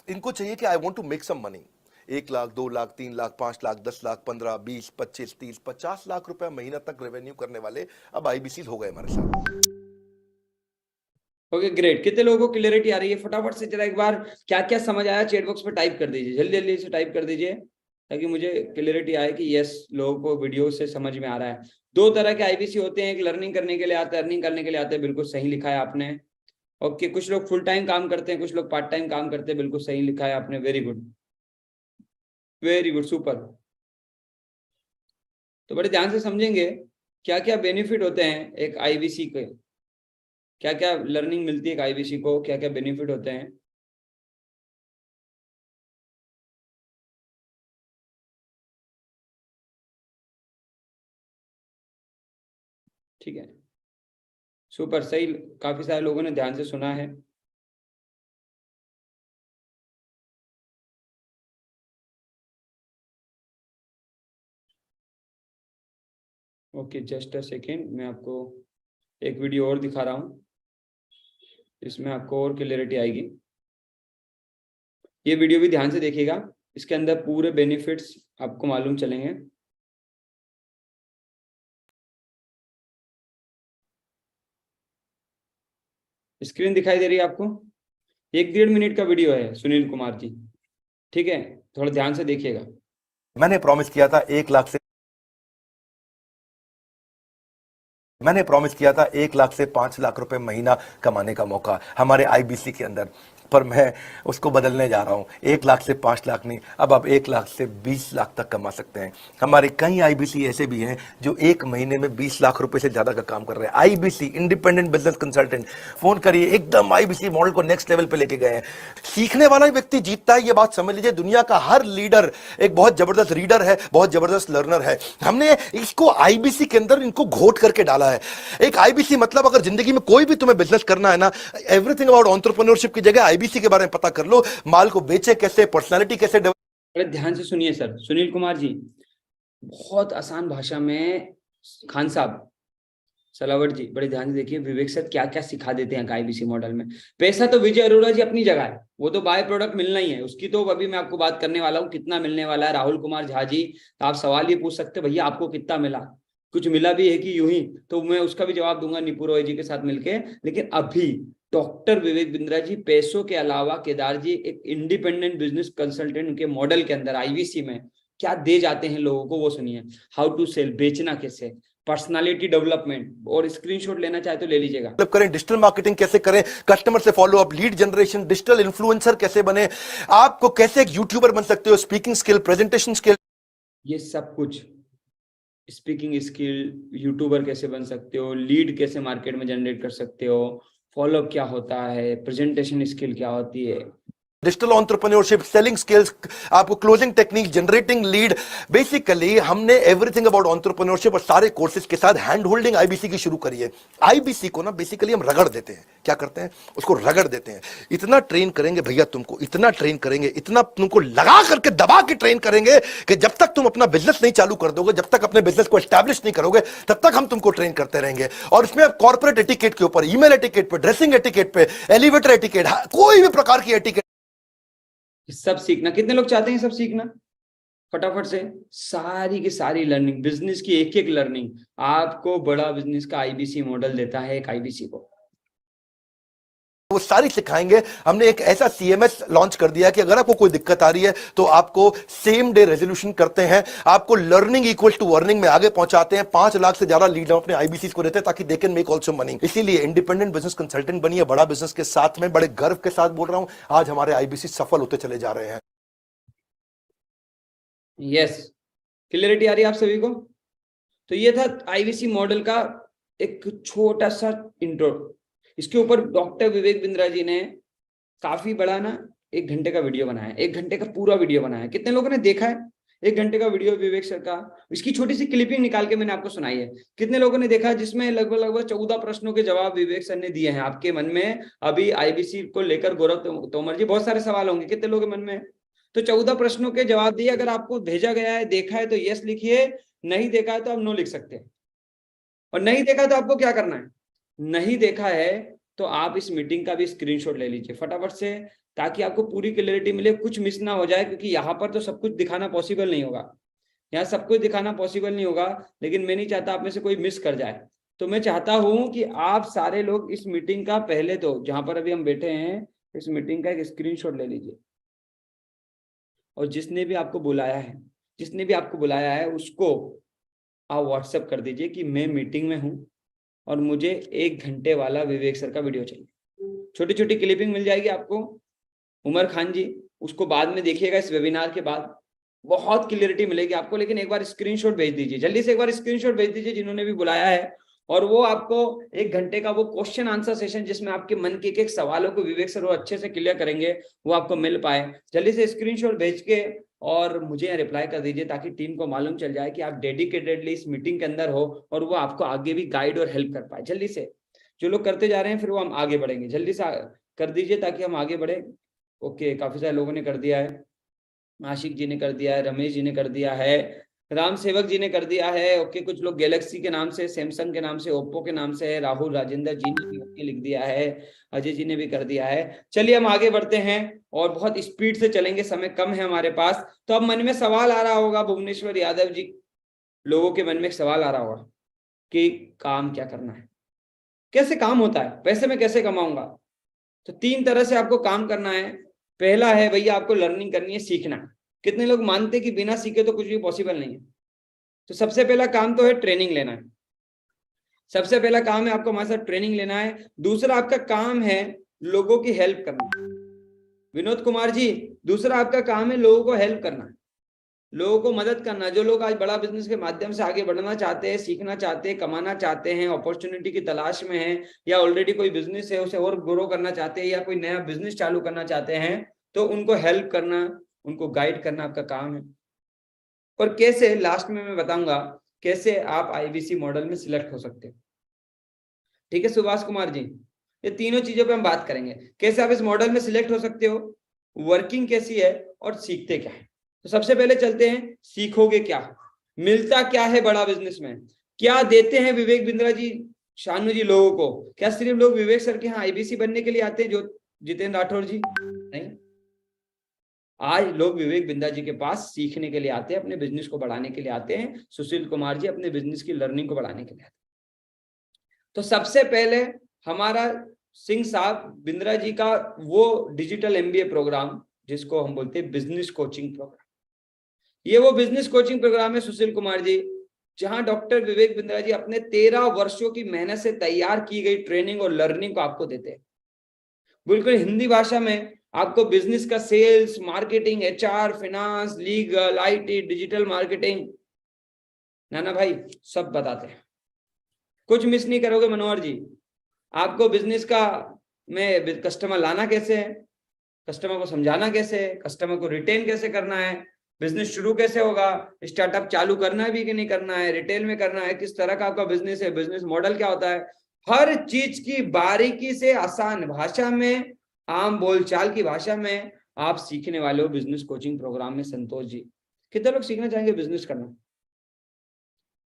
इनको चाहिए कि I want to make some money. 1 lakh, 2 lakh, 3 lakh, 5 lakh, 10 lakh, 15, 20, 25, 30, 50 lakh रुपए महीना तक रेवेन्यू करने वाले अब आईबीसी हो गए हमारे साथ। Okay great. कितने लोगों को क्लियरिटी आ रही है? फटाफट से जरा एक बार क्या क्या समझ आया चैट बॉक्स पे टाइप कर दीजिए, जल्दी जल्दी से टाइप कर दीजिए, ताकि मुझे क्लियरिटी आए कि यस लोगों को वीडियो से समझ में आ रहा है। 2 तरह के आईबीसी होते हैं, एक लर्निंग करने के लिए आते हैं, अर्निंग करने के लिए आते हैं। बिल्कुल सही लिखा है आपने। ओके, कुछ लोग फुल टाइम काम करते हैं, कुछ लोग पार्ट टाइम काम करते हैं। बिल्कुल सही लिखा है आपने, very good, very good, super. तो बड़े ध्यान से समझेंगे क्या क्या बेनिफिट होते हैं एक आईबीसी के, क्या क्या लर्निंग मिलती है एक आईबीसी को, क्या क्या बेनिफिट होते हैं। ठीक है, सुपर, सही, काफी सारे लोगों ने ध्यान से सुना है। ओके, जस्ट अ सेकेंड, मैं आपको एक वीडियो और दिखा रहा हूँ, इसमें आपको और क्लियरिटी आएगी। ये वीडियो भी ध्यान से देखिएगा, इसके अंदर पूरे बेनिफिट्स आपको मालूम चलेंगे। स्क्रीन दिखाई दे रही है आपको? 1-1.5 मिनट का वीडियो है सुनील कुमार जी, ठीक है, थोड़ा ध्यान से देखिएगा। मैंने प्रॉमिस किया था 1 लाख से 5 लाख रुपए महीना कमाने का मौका हमारे आईबीसी के अंदर, पर मैं उसको बदलने जा रहा हूं। 1 लाख से 5 लाख नहीं, अब आप 1 लाख से 20 लाख तक कमा सकते हैं। हमारे कई आईबीसी ऐसे भी हैं जो 1 महीने में 20 लाख रुपए से ज्यादा का काम कर रहे हैं। IBC independent business consultant, phone करिए, एकदम आईबीसी मॉडल को नेक्स्ट लेवल पे लेके गए हैं। सीखने वाला व्यक्ति जीतता है, ये बात समझ लीजिए। दुनिया का हर लीडर एक बहुत जबरदस्त रीडर है, बहुत जबरदस्त लर्नर है। हमने इसको आईबीसी के अंदर इनको घोट करके डाला है। एक आईबीसी मतलब, अगर जिंदगी में कोई भी तुम्हें बिजनेस करना है ना, एवरीथिंग अबाउट एंटरप्रेन्योरशिप की जगह आईबीसी के बारे में पता कर लो। माल को बेचे कैसे, पर्सनालिटी कैसे डेवलप। अरे ध्यान से सुनिए सर, सुनील कुमार जी, बहुत आसान भाषा में खान साहब, सलावट जी, बड़े ध्यान से देखिए विवेक सर क्या क्या सिखा देते हैं आईबीसी मॉडल में। पैसा तो विजय अरोड़ा जी अपनी जगह है, वो तो बाय प्रोडक्ट मिलना ही है, उसकी तो अभी मैं आपको बात करने वाला हूँ कितना मिलने वाला है। राहुल कुमार झा जी, तो आप सवाल ये पूछ सकते भैया आपको कितना मिला, कुछ मिला भी है कि यूं ही, तो मैं उसका भी जवाब दूंगा निपुर रॉय जी के साथ मिलके। लेकिन अभी डॉक्टर विवेक बिंद्रा जी पैसों के अलावा, केदार जी एक इंडिपेंडेंट बिजनेस कंसल्टेंट उनके मॉडल के अंदर आईबीसी में क्या दे जाते हैं लोगों को, वो सुनिए। हाउ टू सेल, बेचना कैसे, पर्सनालिटी डेवलपमेंट, और स्क्रीनशॉट लेना चाहे तो ले लीजिएगा। करें, डिजिटल मार्केटिंग कैसे करें, कस्टमर से follow up, lead generation, digital influencer कैसे बने, आपको कैसे एक यूट्यूबर बन सकते हो, स्पीकिंग स्किल, प्रेजेंटेशन स्किल, ये सब कुछ, स्पीकिंग स्किल, यूट्यूबर कैसे बन सकते हो, लीड कैसे मार्केट में जनरेट कर सकते हो, फॉलोअप क्या होता है, प्रेजेंटेशन स्किल क्या होती है, डिजिटल एंटरप्रेन्योरशिप, सेलिंग स्किल्स, आपको closing technique, generating lead. Basically हमने एवरीथिंग अबाउट एंटरप्रेन्योरशिप और सारे कोर्सेज के साथ हैंड होल्डिंग आईबीसी की शुरू करी है। आईबीसी को ना बेसिकली हम रगड़ देते हैं। क्या करते हैं? उसको रगड़ देते हैं। इतना ट्रेन करेंगे भैया तुमको, इतना ट्रेन करेंगे, इतना तुमको लगा करके दबा के ट्रेन करेंगे कि जब तक तुम अपना बिजनेस नहीं चालू कर दोगे, जब तक अपने बिजनेस को एस्टैब्लिश नहीं करोगे, तब तक हम तुमको ट्रेन करते रहेंगे। और इसमें कॉर्पोरेट एटिकेट के ऊपर, ईमेल एटिकेट पे, ड्रेसिंग एटिकेट पे, एलिवेटर एटिकेट, कोई भी प्रकार की एटिकेट सब सीखना। कितने लोग चाहते हैं सब सीखना? फटाफट से सारी की सारी लर्निंग, बिजनेस की एक एक लर्निंग आपको बड़ा बिजनेस का आईबीसी मॉडल देता है एक आईबीसी को, वो सारी सिखाएंगे। हमने एक ऐसा सीएमएस लॉन्च कर दिया कि अगर आपको कोई दिक्कत आ रही है तो आपको सेम डे रेजोल्यूशन करते हैं, आपको लर्निंग इक्वल टू अर्निंग में आगे पहुंचाते हैं। 5 लाख से ज्यादा लीड हम अपने आईबीसी को देते हैं ताकि they can make also money. इसीलिए इंडिपेंडेंट बिजनेस कंसल्टेंट बनिए, बड़ा बिजनेस के साथ में। बड़े गर्व के साथ बोल रहा हूं, आज हमारे आईबीसी सफल होते चले जा रहे हैं। यस, क्लियरिटी आ रही है आप सभी को? तो ये था आईबीसी मॉडल का एक छोटा सा इंट्रो। इसके ऊपर डॉक्टर विवेक बिंद्रा जी ने काफी बड़ा ना 1 घंटे का वीडियो बनाया है, 1 घंटे का पूरा वीडियो बनाया है। कितने लोगों ने देखा है? 1 घंटे का वीडियो विवेक सर का, इसकी छोटी सी क्लिपिंग निकाल के मैंने आपको सुनाई है। कितने लोगों ने देखा, जिसमें लगभग 14 प्रश्नों के जवाब विवेक सर ने दिए हैं। आपके मन में अभी आईबीसी को लेकर गौरव तोमर जी बहुत सारे सवाल होंगे, कितने लोगों के मन में? तो 14 प्रश्नों के जवाब दिए। अगर आपको भेजा गया है, देखा है तो यस लिखिए, नहीं देखा है तो आप नो लिख सकते हैं। और नहीं देखा है तो आपको क्या करना है, नहीं देखा है तो आप इस मीटिंग का भी स्क्रीनशॉट ले लीजिए फटाफट से, ताकि आपको पूरी क्लैरिटी मिले, कुछ मिस ना हो जाए, क्योंकि यहाँ पर तो सब कुछ दिखाना पॉसिबल नहीं होगा, यहाँ सब कुछ दिखाना पॉसिबल नहीं होगा, लेकिन मैं नहीं चाहता आप में से कोई मिस कर जाए। तो मैं चाहता हूं कि आप सारे लोग इस मीटिंग का, पहले तो जहां पर अभी हम बैठे हैं, इस मीटिंग का एक स्क्रीनशॉट ले लीजिए, और जिसने भी आपको बुलाया है, जिसने भी आपको बुलाया है उसको आप व्हाट्सएप कर दीजिए कि मैं मीटिंग में हूं और मुझे 1 घंटे वाला विवेक सर का वीडियो चाहिए। छोटी छोटी क्लिपिंग मिल जाएगी आपको। उमर खान जी, उसको बाद में देखिएगा, इस वेबिनार के बाद बहुत क्लियरिटी मिलेगी आपको। लेकिन एक बार स्क्रीनशॉट भेज दीजिए, जल्दी से एक बार स्क्रीनशॉट भेज दीजिए जिन्होंने भी बुलाया है, और वो आपको 1 घंटे का वो क्वेश्चन आंसर सेशन, जिसमें आपके मन के एक सवालों को विवेक सर वो अच्छे से क्लियर करेंगे, वो आपको मिल पाए। जल्दी से स्क्रीनशॉट भेज के और मुझे रिप्लाई कर दीजिए, ताकि टीम को मालूम चल जाए कि आप डेडिकेटेडली इस मीटिंग के अंदर हो, और वो आपको आगे भी गाइड और हेल्प कर पाए। जल्दी से जो लोग करते जा रहे हैं, फिर वो हम आगे बढ़ेंगे। जल्दी से कर दीजिए ताकि हम आगे बढ़े। ओके, काफी सारे लोगों ने कर दिया है। आशिक जी ने कर दिया है, रमेश जी ने कर दिया है, राम सेवक जी ने कर दिया है। ओके, कुछ लोग गैलेक्सी के नाम से, सैमसंग के नाम से, ओप्पो के नाम से है। राहुल राजेंद्र जी ने भी ओके लिख दिया है, अजय जी ने भी कर दिया है। चलिए हम आगे बढ़ते हैं और बहुत स्पीड से चलेंगे, समय कम है हमारे पास। तो अब मन में सवाल आ रहा होगा, भुवनेश्वर यादव जी, लोगों के मन में एक सवाल आ रहा होगा कि काम क्या करना है, कैसे काम होता है, पैसे में कैसे कमाऊंगा। तो 3 तरह से आपको काम करना है। पहला है भैया, आपको लर्निंग करनी है, सीखना। कितने लोग मानते कि बिना सीखे तो कुछ भी पॉसिबल नहीं है? तो सबसे पहला काम तो है ट्रेनिंग लेना है। सबसे पहला काम है आपको हमारे साथ ट्रेनिंग लेना है। दूसरा आपका काम है लोगों की हेल्प करना। विनोद कुमार जी, दूसरा आपका काम है लोगों को हेल्प करना, लोगों को मदद करना। जो लोग आज बड़ा बिजनेस के माध्यम से आगे बढ़ना चाहते हैं, सीखना चाहते हैं, कमाना चाहते हैं, अपॉर्चुनिटी की तलाश में हैं, या ऑलरेडी कोई बिजनेस है उसे और ग्रो करना चाहते हैं, या कोई नया बिजनेस चालू करना चाहते हैं, तो उनको हेल्प करना, उनको गाइड करना आपका काम है। और कैसे, लास्ट में मैं बताऊंगा कैसे आप आईबीसी मॉडल में सिलेक्ट हो सकते हैं। ठीक है सुभाष कुमार जी, ये तीनों चीजों पे हम बात करेंगे, कैसे आप इस मॉडल में सिलेक्ट हो सकते हो, वर्किंग कैसी है, और सीखते क्या है। तो सबसे पहले चलते हैं, सीखोगे क्या, मिलता क्या है बड़ा बिजनेस में, क्या देते हैं विवेक बिंद्रा जी, शानू जी लोगों को। क्या सिर्फ लोग विवेक सर के यहाँ आईबीसी बनने के लिए आते हैं, जो जितेंद्र राठौर जी? नहीं, आज लोग विवेक बिंद्रा जी के पास सीखने के लिए आते हैं, अपने बिजनेस को बढ़ाने के लिए आते हैं। सुशील कुमार जी अपने बिजनेस की लर्निंग को बढ़ाने के लिए आते हैं। तो सबसे पहले हमारा सिंह साहब बिंद्रा जी का वो डिजिटल एमबीए प्रोग्राम, जिसको हम बोलते हैं बिजनेस कोचिंग प्रोग्राम, ये वो बिजनेस कोचिंग प्रोग्राम है सुशील कुमार जी, जहां डॉक्टर विवेक बिंद्रा जी अपने 13 वर्षों की मेहनत से तैयार की गई ट्रेनिंग और लर्निंग को आपको देते हैं, बिल्कुल हिंदी भाषा में। आपको बिजनेस का sales, marketing, HR, finance, legal, IT, digital marketing, नाना भाई सब बताते हैं, कुछ मिस नहीं करोगे मनोहर जी। आपको बिजनेस का में कस्टमर लाना कैसे है, कस्टमर को समझाना कैसे है, कस्टमर को रिटेन कैसे करना है, बिजनेस शुरू कैसे होगा, स्टार्टअप चालू करना है भी कि नहीं करना है, रिटेल में करना है, किस तरह का आपका बिजनेस है, बिजनेस मॉडल क्या होता है, हर चीज की बारीकी से आसान भाषा में, आम बोलचाल की भाषा में आप सीखने वाले हो बिजनेस कोचिंग प्रोग्राम में। संतोष जी, कितने लोग सीखना चाहेंगे बिजनेस करना?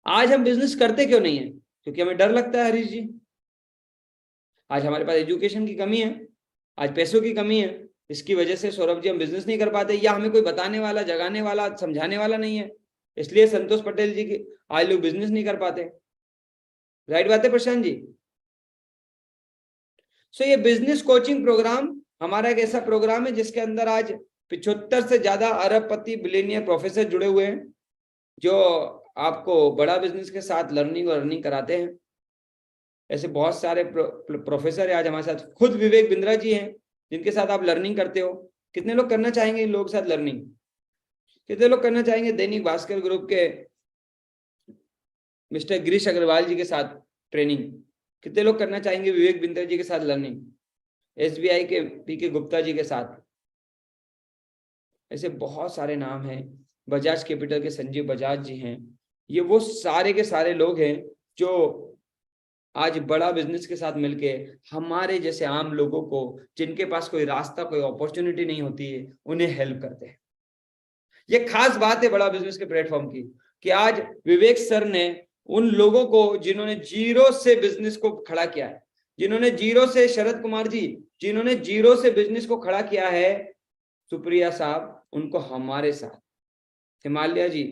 आज हम बिजनेस करते क्यों नहीं है? क्योंकि हमें डर लगता है हरीश जी। आज हमारे पास एजुकेशन की कमी है, आज पैसों की कमी है, इसकी वजह से सौरभ जी हम बिजनेस नहीं कर पाते, या हमें कोई बताने वाला, जगाने वाला, समझाने वाला नहीं है, इसलिए संतोष पटेल जी की आज लोग बिजनेस नहीं कर पाते। राइट बात है प्रशांत जी? सो ये बिजनेस कोचिंग प्रोग्राम हमारा एक ऐसा प्रोग्राम है जिसके अंदर आज 75 से ज्यादा अरबपति बिलियनियर प्रोफेसर जुड़े हुए हैं, जो आपको बड़ा बिजनेस के साथ लर्निंग और अर्निंग कराते हैं। ऐसे बहुत सारे प्रोफेसर है आज हमारे साथ, खुद विवेक बिंद्रा जी हैं जिनके साथ आप लर्निंग करते हो। कितने लोग करना चाहेंगे इन लोगों के साथ लर्निंग? कितने लोग करना चाहेंगे दैनिक भास्कर ग्रुप के मिस्टर गिरीश अग्रवाल जी के साथ ट्रेनिंग? कितने लोग करना चाहेंगे विवेक बिंद्रा जी के साथ लर्निंग, एसबीआई के पीके गुप्ता जी के साथ? ऐसे बहुत सारे नाम हैं बजाज कैपिटल के संजीव बजाज जी हैं, ये वो सारे के सारे लोग हैं जो आज बड़ा बिजनेस के साथ मिलके हमारे जैसे आम लोगों को, जिनके पास कोई रास्ता, कोई अपॉर्चुनिटी नहीं होती है, उन्हें हेल्प करते हैं। ये खास बात है बड़ा बिजनेस के प्लेटफॉर्म की, कि आज विवेक सर ने उन लोगों को, जिन्होंने जीरो से बिजनेस को खड़ा किया है, जिन्होंने जीरो से, शरद कुमार जी, जिन्होंने जीरो से बिजनेस को खड़ा किया है, सुप्रिया साहब, उनको हमारे साथ, हिमालय जी,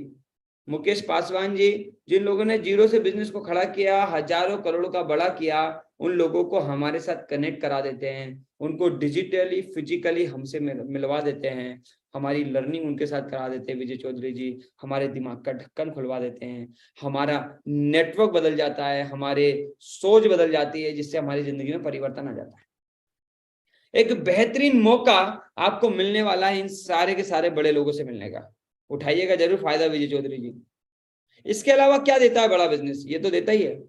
मुकेश पासवान जी, जिन लोगों ने जीरो से बिजनेस को खड़ा किया, हजारों करोड़ों का बड़ा किया, उन लोगों को हमारे साथ कनेक्ट करा देते हैं, उनको डिजिटली फिजिकली हमसे मिलवा देते हैं, हमारी लर्निंग उनके साथ करा देते हैं। विजय चौधरी जी हमारे दिमाग का ढक्कन खुलवा देते हैं, हमारा नेटवर्क बदल जाता है, हमारे सोच बदल जाती है, जिससे हमारी जिंदगी में परिवर्तन आ जाता है। एक बेहतरीन मौका आपको मिलने वाला है इन सारे के सारे बड़े लोगों से मिलने का, उठाइएगा जरूर फायदा विजय चौधरी जी। इसके अलावा क्या देता है बड़ा बिजनेस? ये तो देता ही है।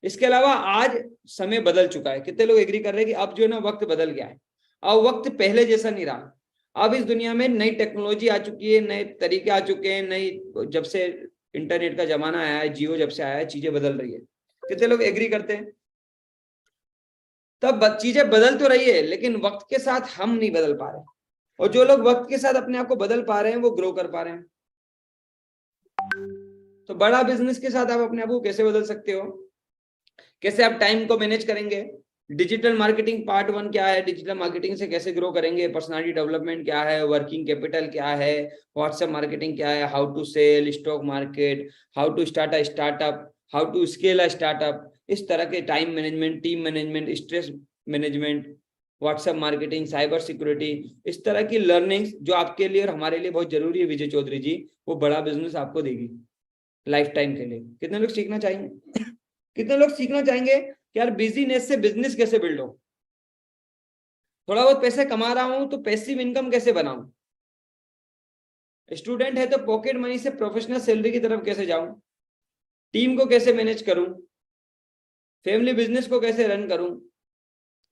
इसके अलावा आज समय बदल चुका है, कितने लोग एग्री कर रहे हैं कि अब जो है ना वक्त बदल गया है, अब वक्त पहले जैसा नहीं रहा। अब इस दुनिया में नई टेक्नोलॉजी आ चुकी है, नए तरीके आ चुके हैं, नई, जब से इंटरनेट का जमाना आया है, जियो जब से आया है, चीजें बदल रही है। कितने लोग एग्री करते हैं? तब चीजें बदल तो रही है, लेकिन वक्त के साथ हम नहीं बदल पा रहे, और जो लोग वक्त के साथ अपने आप को बदल पा रहे हैं वो ग्रो कर पा रहे हैं। तो बड़ा बिजनेस के साथ आप अपने आप को कैसे बदल सकते हो? कैसे आप टाइम को मैनेज करेंगे? डिजिटल मार्केटिंग पार्ट 1 क्या है, डिजिटल मार्केटिंग से कैसे ग्रो करेंगे, पर्सनालिटी डेवलपमेंट क्या है, वर्किंग कैपिटल क्या है, व्हाट्सएप मार्केटिंग क्या है, how to sell, stock market, how to start a startup, how to scale a startup, इस तरह के time management, team management, stress management, WhatsApp marketing, cyber security, इस तरह की लर्निंग्स जो आपके लिए और हमारे लिए बहुत जरूरी है विजय चौधरी जी, वो बड़ा बिजनेस आपको देगी लाइफ टाइम के लिए। कितने लोग सीखना चाहेंगे? कितने लोग सीखना चाहेंगे कि यार बिजनेस से बिजनेस कैसे बिल्ड हो, थोड़ा बहुत पैसे कमा रहा हूं तो पैसिव इनकम कैसे बनाऊं, स्टूडेंट है तो पॉकेट मनी से प्रोफेशनल सैलरी की तरफ कैसे जाऊं, टीम को कैसे मैनेज करूं, फैमिली बिजनेस को कैसे रन करूं,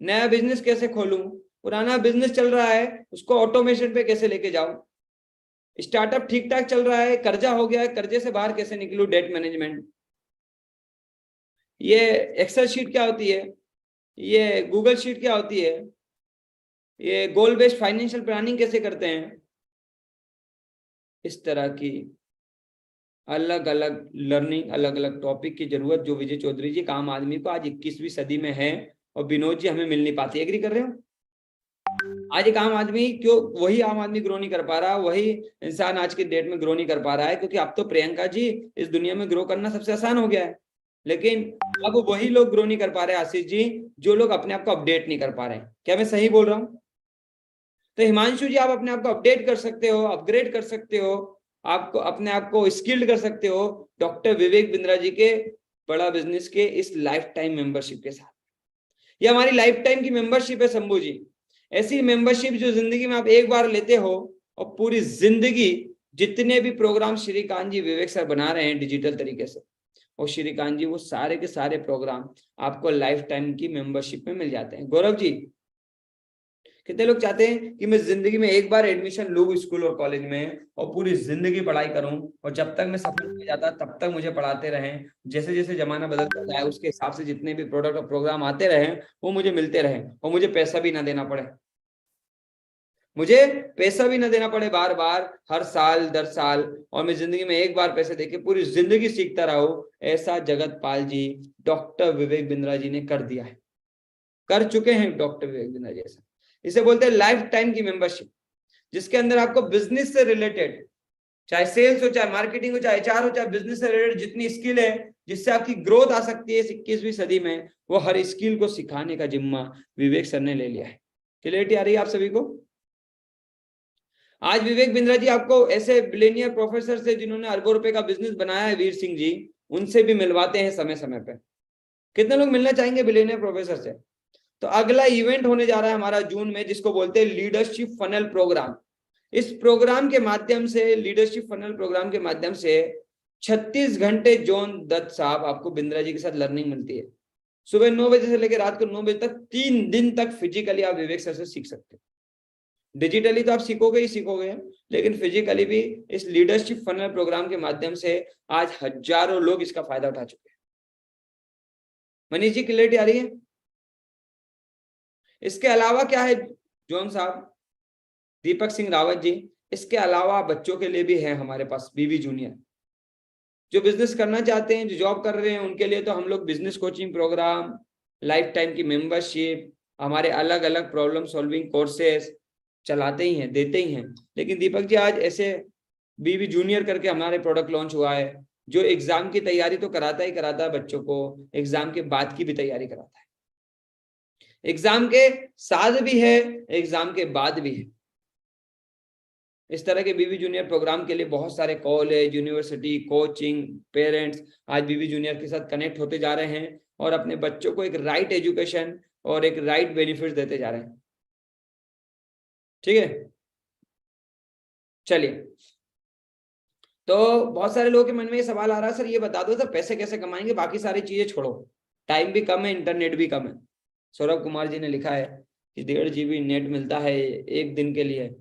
नया बिजनेस कैसे खोलूं, पुराना बिजनेस चल रहा है उसको ऑटोमेशन पे कैसे लेके जाऊं, स्टार्टअप ठीक ठाक चल रहा है, कर्जा हो गया है, कर्जे से बाहर कैसे निकलूं, डेट मैनेजमेंट। ये एक्सेल शीट क्या होती है, ये गूगल शीट क्या होती है, ये गोल बेस्ड फाइनेंशियल प्लानिंग कैसे करते हैं, इस तरह की अलग अलग लर्निंग, अलग अलग टॉपिक की जरूरत जो विजय चौधरी जी, आम आदमी को आज 21वीं सदी में है, और विनोद जी हमें मिल नहीं पाती। एग्री कर रहे हो? आज एक आम आदमी क्यों, वही आम आदमी ग्रो नहीं कर पा रहा, वही इंसान आज के डेट में ग्रो नहीं कर पा रहा है, क्योंकि अब तो प्रियंका जी, इस दुनिया में ग्रो करना सबसे आसान हो गया है, लेकिन अब वही लोग ग्रो नहीं कर पा रहे आशीष जी, जो लोग अपने आप को अपडेट नहीं कर पा रहे हैं। क्या मैं सही बोल रहा हूं? तो हिमांशु जी, आप अपने आप को अपडेट कर सकते हो, अपग्रेड कर सकते हो, आपको अपने आप को स्किल्ड कर सकते हो डॉक्टर विवेक बिंद्रा जी के बड़ा बिजनेस के इस लाइफ टाइम मेंबरशिप के साथ। ये हमारी लाइफ टाइम की मेंबरशिप है शंभू जी, ऐसी मेंबरशिप जो जिंदगी में आप एक बार लेते हो और पूरी जिंदगी, जितने भी प्रोग्राम श्रीकांत जी, विवेक सर बना रहे हैं डिजिटल तरीके से, और श्रीकांत जी वो सारे के सारे प्रोग्राम आपको लाइफ टाइम की मेंबरशिप में मिल जाते हैं। गौरव जी, कितने लोग चाहते हैं कि मैं जिंदगी में एक बार एडमिशन लूं स्कूल और कॉलेज में और पूरी जिंदगी पढ़ाई करूं, और जब तक मैं सफल नहीं जाता तब तक मुझे पढ़ाते रहें, जैसे जैसे जमाना बदलता जाए उसके हिसाब से जितने भी प्रोडक्ट और प्रोग्राम आते रहें वो मुझे मिलते रहें, और मुझे पैसा भी ना देना पड़े, मुझे पैसा भी ना देना पड़े बार बार, हर साल दर साल, और मैं जिंदगी में एक बार पैसे देके पूरी जिंदगी सीखता रहूं। ऐसा जगत पाल जी, डॉक्टर विवेक बिंद्रा जी ने कर दिया है, कर चुके हैं डॉक्टर विवेक बिंद्रा जी। ऐसा इसे बोलते हैं लाइफ टाइम की मेंबरशिप, जिसके अंदर आपको बिजनेस से रिलेटेड, चाहे सेल्स हो, चाहे मार्केटिंग हो, चाहे HR हो, चाहे बिजनेस से रिलेटेड जितनी स्किल है जिससे आपकी ग्रोथ आ सकती है इस 21वीं सदी में, वो हर स्किल को सिखाने का जिम्मा विवेक सर ने ले लिया है। क्लियरिटी आ रही है आप सभी को? आज विवेक बिंद्रा जी आपको ऐसे बिलियनियर प्रोफेसर से जिन्होंने अरबों रुपए का बिजनेस बनाया है, वीर सिंह जी, उनसे भी मिलवाते हैं समय समय पे। कितने लोग मिलना चाहेंगे बिलियनियर प्रोफेसर से? तो अगला इवेंट होने जा रहा है हमारा जून में, जिसको बोलते हैं लीडरशिप फनल प्रोग्राम। इस प्रोग्राम के माध्यम से, लीडरशिप फनल प्रोग्राम के माध्यम से 36 घंटे जॉन दत्त साहब आपको बिंद्रा जी के साथ लर्निंग मिलती है। सुबह 9 बजे से लेकर रात को 9 बजे तक 3 दिन तक फिजिकली आप विवेक सर से सीख सकते हैं। डिजिटली तो आप सीखोगे ही सीखोगे, लेकिन फिजिकली भी इस लीडरशिप फनल प्रोग्राम के माध्यम से आज हजारों लोग इसका फायदा उठा चुके हैं। मनीष जी क्लियरिटी आ रही है? इसके अलावा क्या है जॉन साहब, दीपक सिंह रावत जी, इसके अलावा बच्चों के लिए भी है हमारे पास बीवी जूनियर। जो बिजनेस करना चाहते हैं, जो जॉब कर रहे हैं, उनके लिए तो हम लोग business coaching programme, lifetime की मेंबरशिप, हमारे अलग अलग प्रॉब्लम सॉल्विंग कोर्सेस चलाते ही हैं, देते ही हैं। लेकिन दीपक जी आज ऐसे बीवी जूनियर करके हमारे प्रोडक्ट लॉन्च हुआ है, जो एग्जाम की तैयारी तो कराता ही कराता है बच्चों को, एग्जाम के बाद की भी तैयारी कराता है। एग्जाम के साथ भी है, एग्जाम के बाद भी है। इस तरह के बीवी जूनियर प्रोग्राम के लिए बहुत सारे कॉलेज, यूनिवर्सिटी, कोचिंग, पेरेंट्स आज बीवी जूनियर के साथ कनेक्ट होते जा रहे हैं और अपने बच्चों को एक राइट एजुकेशन और एक राइट बेनिफिट देते जा रहे हैं। ठीक है, चलिए। तो बहुत सारे लोगों के मन में ये सवाल आ रहा है, सर ये बता दो सर पैसे कैसे कमाएंगे, बाकी सारी चीजें छोड़ो, टाइम भी कम है, इंटरनेट भी कम है। सौरभ कुमार जी ने लिखा है कि 1.5 GB नेट मिलता है एक दिन के लिए।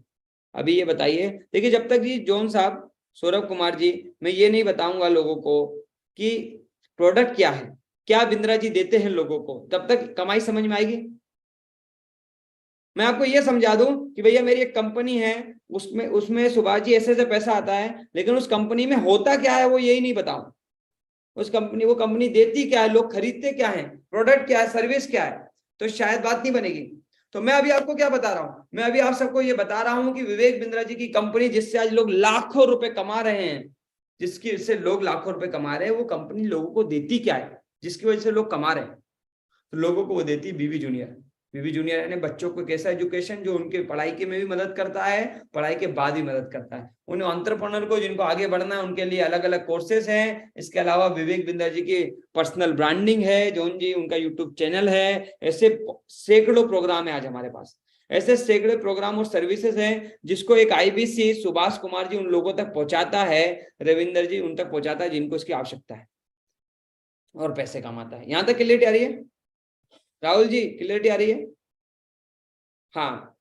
अभी ये बताइए, देखिए जब तक जी जॉन साहब, सौरभ कुमार जी, मैं ये नहीं बताऊंगा लोगों को कि प्रोडक्ट क्या है, क्या बिंद्रा जी देते हैं लोगों को, तब तक कमाई समझ में आएगी। मैं आपको ये समझा दूं कि भैया मेरी एक कंपनी है, उसमें सुभाष जी ऐसे पैसा आता है, लेकिन उस कंपनी में होता क्या है वो यही नहीं बताऊं। वो कंपनी देती क्या है, लोग खरीदते क्या है, प्रोडक्ट क्या है, सर्विस क्या है, तो शायद बात नहीं बनेगी। तो मैं अभी आपको क्या बता रहा हूं, मैं अभी आप सबको ये बता रहा हूं कि विवेक बिंद्रा जी की कंपनी, जिससे आज लोग लाखों रुपए कमा रहे हैं, जिसकी वजह से लोग लाखों रुपए कमा रहे हैं, वो कंपनी लोगों को देती क्या है जिसकी वजह से लोग कमा रहे हैं? तो लोगों को वो देती है बीवी जूनियर। बीवी जूनियर यानी बच्चों को कैसा एजुकेशन जो उनके पढ़ाई के में भी मदद करता है, पढ़ाई के बाद भी मदद करता है। उन एंटरप्रेन्योर को जिनको आगे बढ़ना है उनके लिए अलग अलग कोर्सेज हैं। इसके अलावा विवेक बिंद्रा जी की पर्सनल ब्रांडिंग है, जॉन जी उनका यूट्यूब चैनल है। ऐसे सैकड़ों प्रोग्राम है आज हमारे पास, ऐसे सैकड़े प्रोग्राम और सर्विसेज हैं जिसको एक आईबीसी सुभाष कुमार जी उन लोगों तक पहुंचाता है, रविंदर जी उन तक पहुंचाता है जिनको इसकी आवश्यकता है, और पैसे कमाता है। यहां तक क्लियरिटी आ रही है? राहुल जी क्लियरिटी आ रही है? हाँ,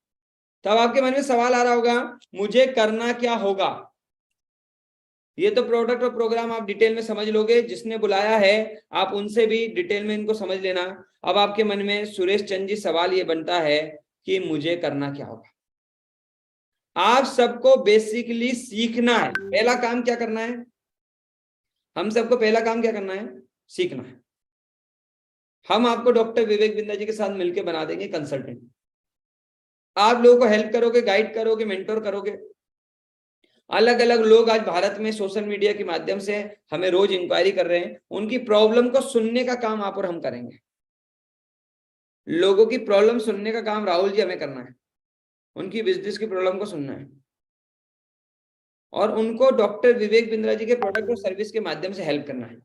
तब आपके मन में सवाल आ रहा होगा मुझे करना क्या होगा। ये तो प्रोडक्ट और प्रोग्राम आप डिटेल में समझ लोगे, जिसने बुलाया है आप उनसे भी डिटेल में इनको समझ लेना। अब आपके मन में सुरेश चंद जी सवाल ये बनता है कि मुझे करना क्या होगा। आप सबको बेसिकली सीखना है। पहला काम क्या करना है? हम सबको पहला काम क्या करना है? सीखना है। हम आपको डॉक्टर विवेक बिंद्रा जी के साथ मिलकर बना देंगे कंसल्टेंट। आप लोगों को हेल्प करोगे, गाइड करोगे, मेंटोर करोगे। अलग अलग लोग आज भारत में सोशल मीडिया के माध्यम से हमें रोज इंक्वायरी कर रहे हैं, उनकी प्रॉब्लम को सुनने का काम आप और हम करेंगे। लोगों की प्रॉब्लम सुनने का काम राहुल जी हमें करना है, उनकी बिजनेस की प्रॉब्लम को सुनना है और उनको डॉक्टर विवेक बिंद्रा जी के प्रोडक्ट और सर्विस के माध्यम से हेल्प करना है।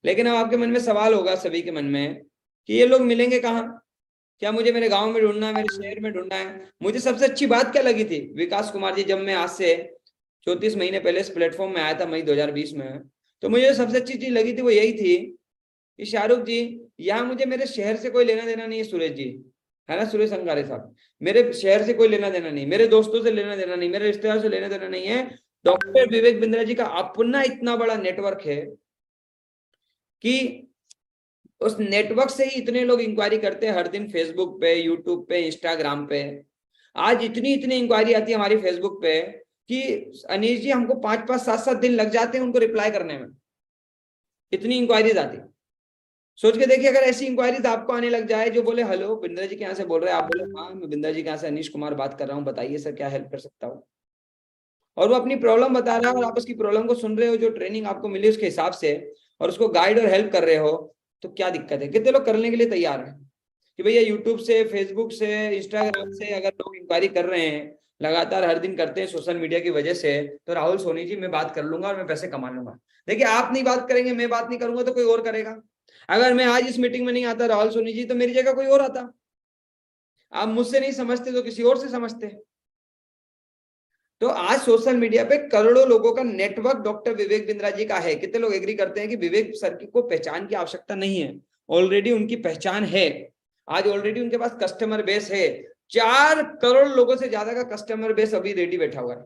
लेकिन अब आपके मन में सवाल होगा, सभी के मन में, कि ये लोग मिलेंगे कहाँ? क्या मुझे मेरे गांव में ढूंढना है, मेरे शहर में ढूंढना है? मुझे सबसे अच्छी बात क्या लगी थी विकास कुमार जी, जब मैं आज से 34 महीने पहले इस प्लेटफॉर्म में आया था मई 2020 में, तो मुझे सबसे अच्छी चीज लगी थी वो यही थी कि शाहरुख जी, यहाँ मुझे मेरे शहर से कोई लेना देना नहीं है, सुरेश जी है ना, सुरेश अंगारे साहब, मेरे शहर से कोई लेना देना नहीं, मेरे दोस्तों से लेना देना नहीं, मेरे रिश्तेदार से लेना देना नहीं है। डॉक्टर विवेक बिंद्रा जी का अपना इतना बड़ा नेटवर्क है कि उस नेटवर्क से ही इतने लोग इंक्वायरी करते हैं हर दिन, फेसबुक पे, यूट्यूब पे, इंस्टाग्राम पे। आज इतनी इंक्वायरी आती है हमारी फेसबुक पे कि अनीश जी हमको 5-5, 7-7 दिन लग जाते हैं उनको रिप्लाई करने में, इतनी इंक्वायरीज आती। सोच के देखिए, अगर ऐसी इंक्वायरीज आपको आने लग जाए जो बोले हेलो बिंद्रा जी के यहाँ से बोल रहे हैं, आप बोले हाँ मैं बिंद्रा जी के यहाँ से अनीश कुमार बात कर रहा हूँ, बताइए सर क्या हेल्प कर सकता हूँ, और वो अपनी प्रॉब्लम बता रहा है और आप उसकी प्रॉब्लम को सुन रहे हो, जो ट्रेनिंग आपको मिली उसके हिसाब से, और उसको गाइड और हेल्प कर रहे हो, तो क्या दिक्कत है? कितने लोग करने के लिए तैयार हैं कि भैया यूट्यूब से, फेसबुक से, इंस्टाग्राम से अगर लोग इंक्वायरी कर रहे हैं, लगातार हर दिन करते हैं सोशल मीडिया की वजह से, तो राहुल सोनी जी मैं बात कर लूंगा और मैं पैसे कमा लूंगा। देखिए आप नहीं बात करेंगे, मैं बात नहीं करूंगा तो कोई और करेगा। अगर मैं आज इस मीटिंग में नहीं आता राहुल सोनी जी, तो मेरी जगह कोई और आता। आप मुझसे नहीं समझते तो किसी और से समझते। तो आज सोशल मीडिया पे करोड़ों लोगों का नेटवर्क डॉक्टर विवेक बिंद्रा जी का है। कितने लोग एग्री करते हैं कि विवेक सर को पहचान की आवश्यकता नहीं है, ऑलरेडी उनकी पहचान है, आज ऑलरेडी उनके पास कस्टमर बेस है, 4 करोड़ लोगों से ज्यादा का कस्टमर बेस अभी रेडी बैठा हुआ है।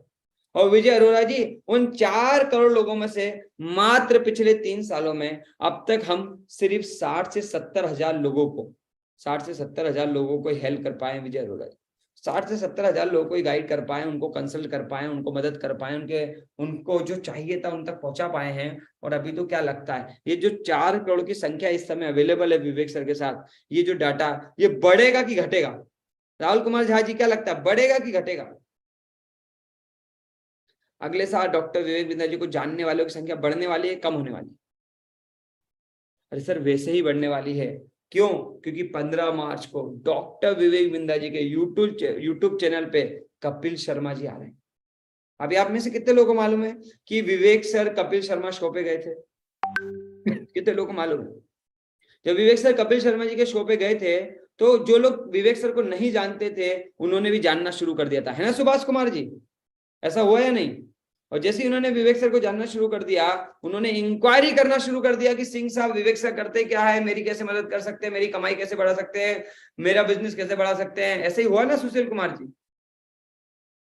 और विजय अरोरा जी, उन 4 करोड़ लोगों में से मात्र पिछले 3 सालों में अब तक हम सिर्फ 60 से 70 हजार लोगों को 60 से 70 हजार लोगों को हेल्प कर पाए विजय अरोरा जी। 60 से 70 हजार लोगों को गाइड कर पाए, उनको कंसल्ट कर पाए, उनको मदद कर पाए, उनको जो चाहिए था उन तक पहुंचा पाए हैं। और अभी तो क्या लगता है, ये जो 4 करोड़ की संख्या इस समय अवेलेबल है विवेक सर के साथ, ये जो डाटा, ये बढ़ेगा कि घटेगा? राहुल कुमार झा जी, क्या लगता है, बढ़ेगा कि घटेगा? अगले साल डॉक्टर विवेक बिंदा जी को जानने वालों की संख्या बढ़ने वाली है, कम होने वाली है? अरे सर, वैसे ही बढ़ने वाली है। क्यों? क्योंकि 15 मार्च को डॉक्टर विवेक बिंदा जी के यूट्यूब चैनल पे कपिल शर्मा जी आ रहे हैं। अभी आप में से कितने लोगों को मालूम है कि विवेक सर कपिल शर्मा शो पे गए थे? कितने लोगों को मालूम है? जब विवेक सर कपिल शर्मा जी के शो पे गए थे, तो जो लोग विवेक सर को नहीं जानते थे, उन्होंने भी जानना शुरू कर दिया था, है ना सुभाष कुमार जी? ऐसा हुआ या नहीं? और जैसे ही उन्होंने विवेक सर को जानना शुरू कर दिया, उन्होंने इंक्वायरी करना शुरू कर दिया कि सिंह साहब, विवेक सर करते क्या है, मेरी कैसे मदद कर सकते हैं, मेरी कमाई कैसे बढ़ा सकते हैं, मेरा बिजनेस कैसे बढ़ा सकते हैं। ऐसे ही हुआ ना सुशील कुमार जी?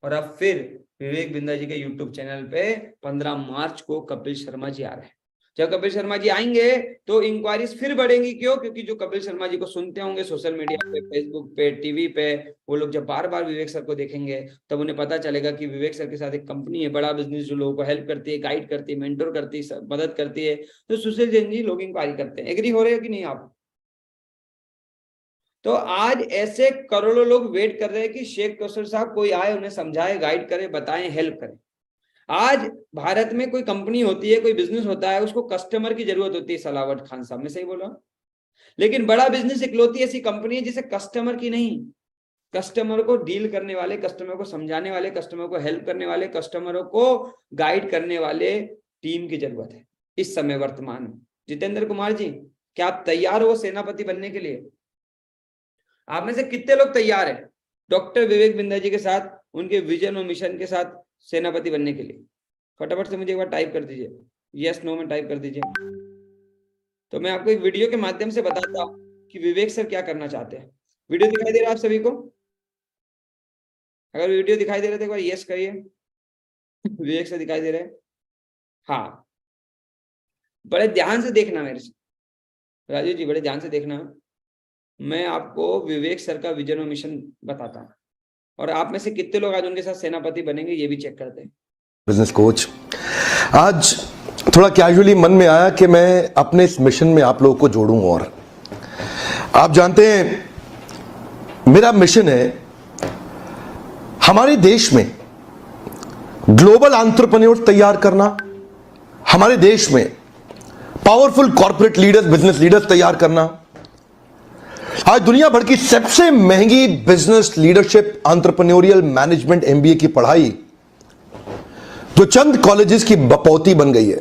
और अब फिर विवेक बिंदा जी के यूट्यूब चैनल पे 15 मार्च को कपिल शर्मा जी आ रहे हैं। जब कपिल शर्मा जी आएंगे तो इंक्वायरीज फिर बढ़ेंगी। क्यों? क्योंकि जो कपिल शर्मा जी को सुनते होंगे सोशल मीडिया पे, फेसबुक पे, टीवी पे, वो लोग जब बार बार विवेक सर को देखेंगे, तब उन्हें पता चलेगा कि विवेक सर के साथ एक कंपनी है, बड़ा बिजनेस, जो लोगों को हेल्प करती है, गाइड करती है, मेंटोर करती है, मदद करती है। तो सुशील जैन जी, लोग इंक्वायरी करते हैं। एग्री हो रहे हो कि नहीं आप? तो आज ऐसे करोड़ों लोग वेट कर रहे हैं कि शेख कौशल साहब कोई आए, उन्हें समझाए, गाइड करे, बताएं, हेल्प करे। आज भारत में कोई कंपनी होती है, कोई बिजनेस होता है, उसको कस्टमर की जरूरत होती है। सलावत खान साहब, मैं सही बोल रहा हूं? लेकिन बड़ा बिजनेस इकलौती ऐसी कंपनी है जिसे कस्टमर की नहीं, कस्टमर को डील करने वाले, कस्टमर को समझाने वाले, कस्टमर को हेल्प करने वाले, कस्टमरों को गाइड करने वाले टीम की जरूरत है इस समय वर्तमान में। जितेंद्र कुमार जी, क्या आप तैयार हो सेनापति बनने के लिए? आप में से कितने लोग तैयार हैं डॉक्टर विवेक बिंदा जी के साथ, उनके विजन और मिशन के साथ सेनापति बनने के लिए? फटाफट से मुझे एक बार टाइप कर दीजिए, यस नो में टाइप कर दीजिए। तो मैं आपको एक वीडियो के माध्यम से बताता हूँ कि विवेक सर क्या करना चाहते हैं। वीडियो दिखाई दे रहा है आप सभी को? अगर वीडियो दिखाई दे रहा है तो एक बार यस करिए। विवेक सर दिखाई दे रहे हैं? हाँ, बड़े ध्यान से देखना मेरे से, राजू जी, बड़े ध्यान से देखना। मैं आपको विवेक सर का विजन और मिशन बताता हूँ, और आप में से कितने लोग आज उनके साथ सेनापति बनेंगे ये भी चेक करते हैं। बिजनेस कोच, आज थोड़ा कैजुअली मन में आया कि मैं अपने इस मिशन में आप लोगों को जोड़ूं। और आप जानते हैं मेरा मिशन है हमारे देश में ग्लोबल एंटरप्रेन्योर्स तैयार करना, हमारे देश में powerful corporate leaders, business leaders तैयार करना। आज दुनिया भर की सबसे महंगी business leadership entrepreneurial management MBA की पढ़ाई जो चंद कॉलेजेस की बपौती बन गई है,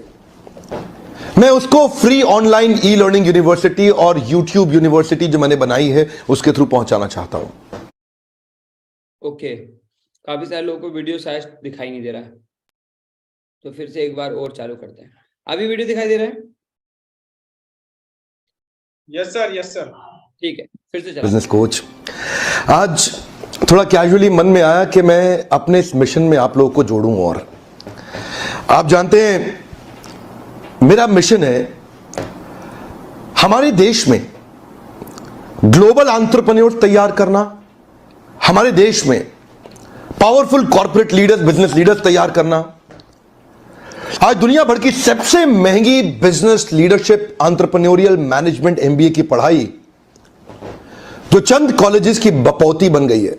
मैं उसको free online e learning university और यूट्यूब यूनिवर्सिटी जो मैंने बनाई है उसके थ्रू पहुंचाना चाहता हूं। ओके, काफी सारे लोगों को वीडियो शायद दिखाई नहीं दे रहा है, तो फिर से एक बार और चालू करते हैं। अभी वीडियो दिखाई दे रहा है? Yes sir, yes sir. ठीक है, फिर से चला। बिजनेस कोच, आज थोड़ा कैजुअली मन में आया कि मैं अपने इस मिशन में आप लोगों को जोड़ूं। और आप जानते हैं मेरा मिशन है हमारे देश में ग्लोबल एंटरप्रेन्योर्स तैयार करना, हमारे देश में powerful corporate leaders, business leaders तैयार करना। आज दुनिया भर की सबसे महंगी business leadership entrepreneurial management MBA की पढ़ाई जो चंद कॉलेजेस की बपौती बन गई है,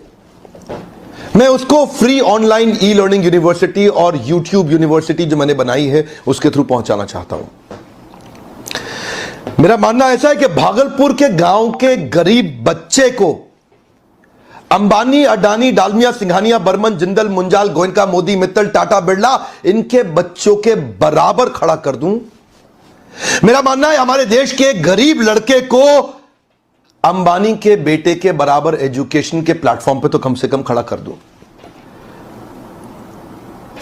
मैं उसको free online e learning university और यूट्यूब यूनिवर्सिटी जो मैंने बनाई है उसके थ्रू पहुंचाना चाहता हूं। मेरा मानना ऐसा है कि भागलपुर के गांव के गरीब बच्चे को अंबानी, अडानी, डालमिया, सिंघानिया, बर्मन, जिंदल, मुंजाल, गोयनका, मोदी, मित्तल, टाटा, बिरला, इनके बच्चों के बराबर खड़ा कर दूं। मेरा मानना है हमारे देश के गरीब लड़के को अंबानी के बेटे के बराबर एजुकेशन के प्लेटफॉर्म पे तो कम से कम खड़ा कर दूं।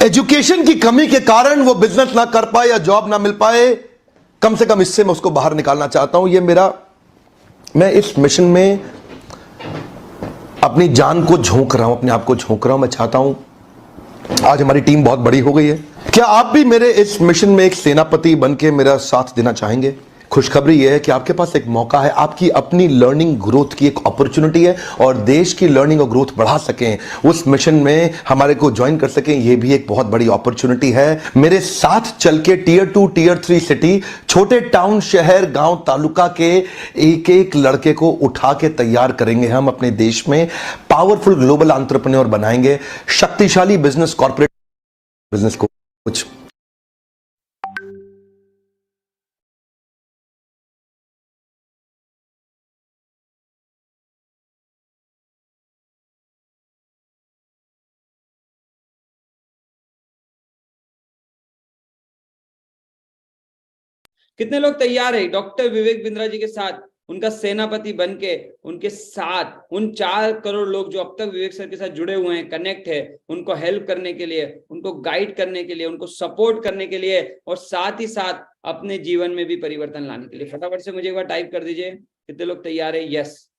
एजुकेशन की कमी के कारण वो बिजनेस ना कर पाए या जॉब ना मिल पाए, कम से कम इससे मैं उसको बाहर निकालना चाहता हूं। ये मेरा, मैं इस मिशन में अपनी जान को झोंक रहा हूं, अपने आप को झोंक रहा हूं। मैं चाहता हूं, आज हमारी टीम बहुत बड़ी हो गई है, क्या आप भी मेरे इस मिशन में एक सेनापति बनके मेरा साथ देना चाहेंगे? खुशखबरी यह है कि आपके पास एक मौका है, आपकी अपनी लर्निंग ग्रोथ की एक अपॉर्चुनिटी है, और देश की लर्निंग और ग्रोथ बढ़ा सकें, उस मिशन में हमारे को ज्वाइन कर सकें, यह भी एक बहुत बड़ी अपॉर्चुनिटी है। मेरे साथ चल के टियर 2 टियर 3 सिटी, छोटे टाउन, शहर, गांव, तालुका के एक एक लड़के को उठा के तैयार करेंगे हम अपने देश में, पावरफुल ग्लोबल एंटरप्रेन्योर बनाएंगे, शक्तिशाली बिजनेस, कॉर्पोरेट बिजनेस कोच। कितने लोग तैयार है डॉक्टर विवेक बिंद्रा जी के साथ उनका सेनापति बनके, उनके साथ उन 4 करोड़ लोग जो अब तक विवेक सर के साथ जुड़े हुए हैं, कनेक्ट है, उनको हेल्प करने के लिए, उनको गाइड करने के लिए, उनको सपोर्ट करने के लिए, और साथ ही साथ अपने जीवन में भी परिवर्तन लाने के लिए? फटाफट से मुझे एक बार टाइप कर दीजिए, कितने लोग तैयार है? यस,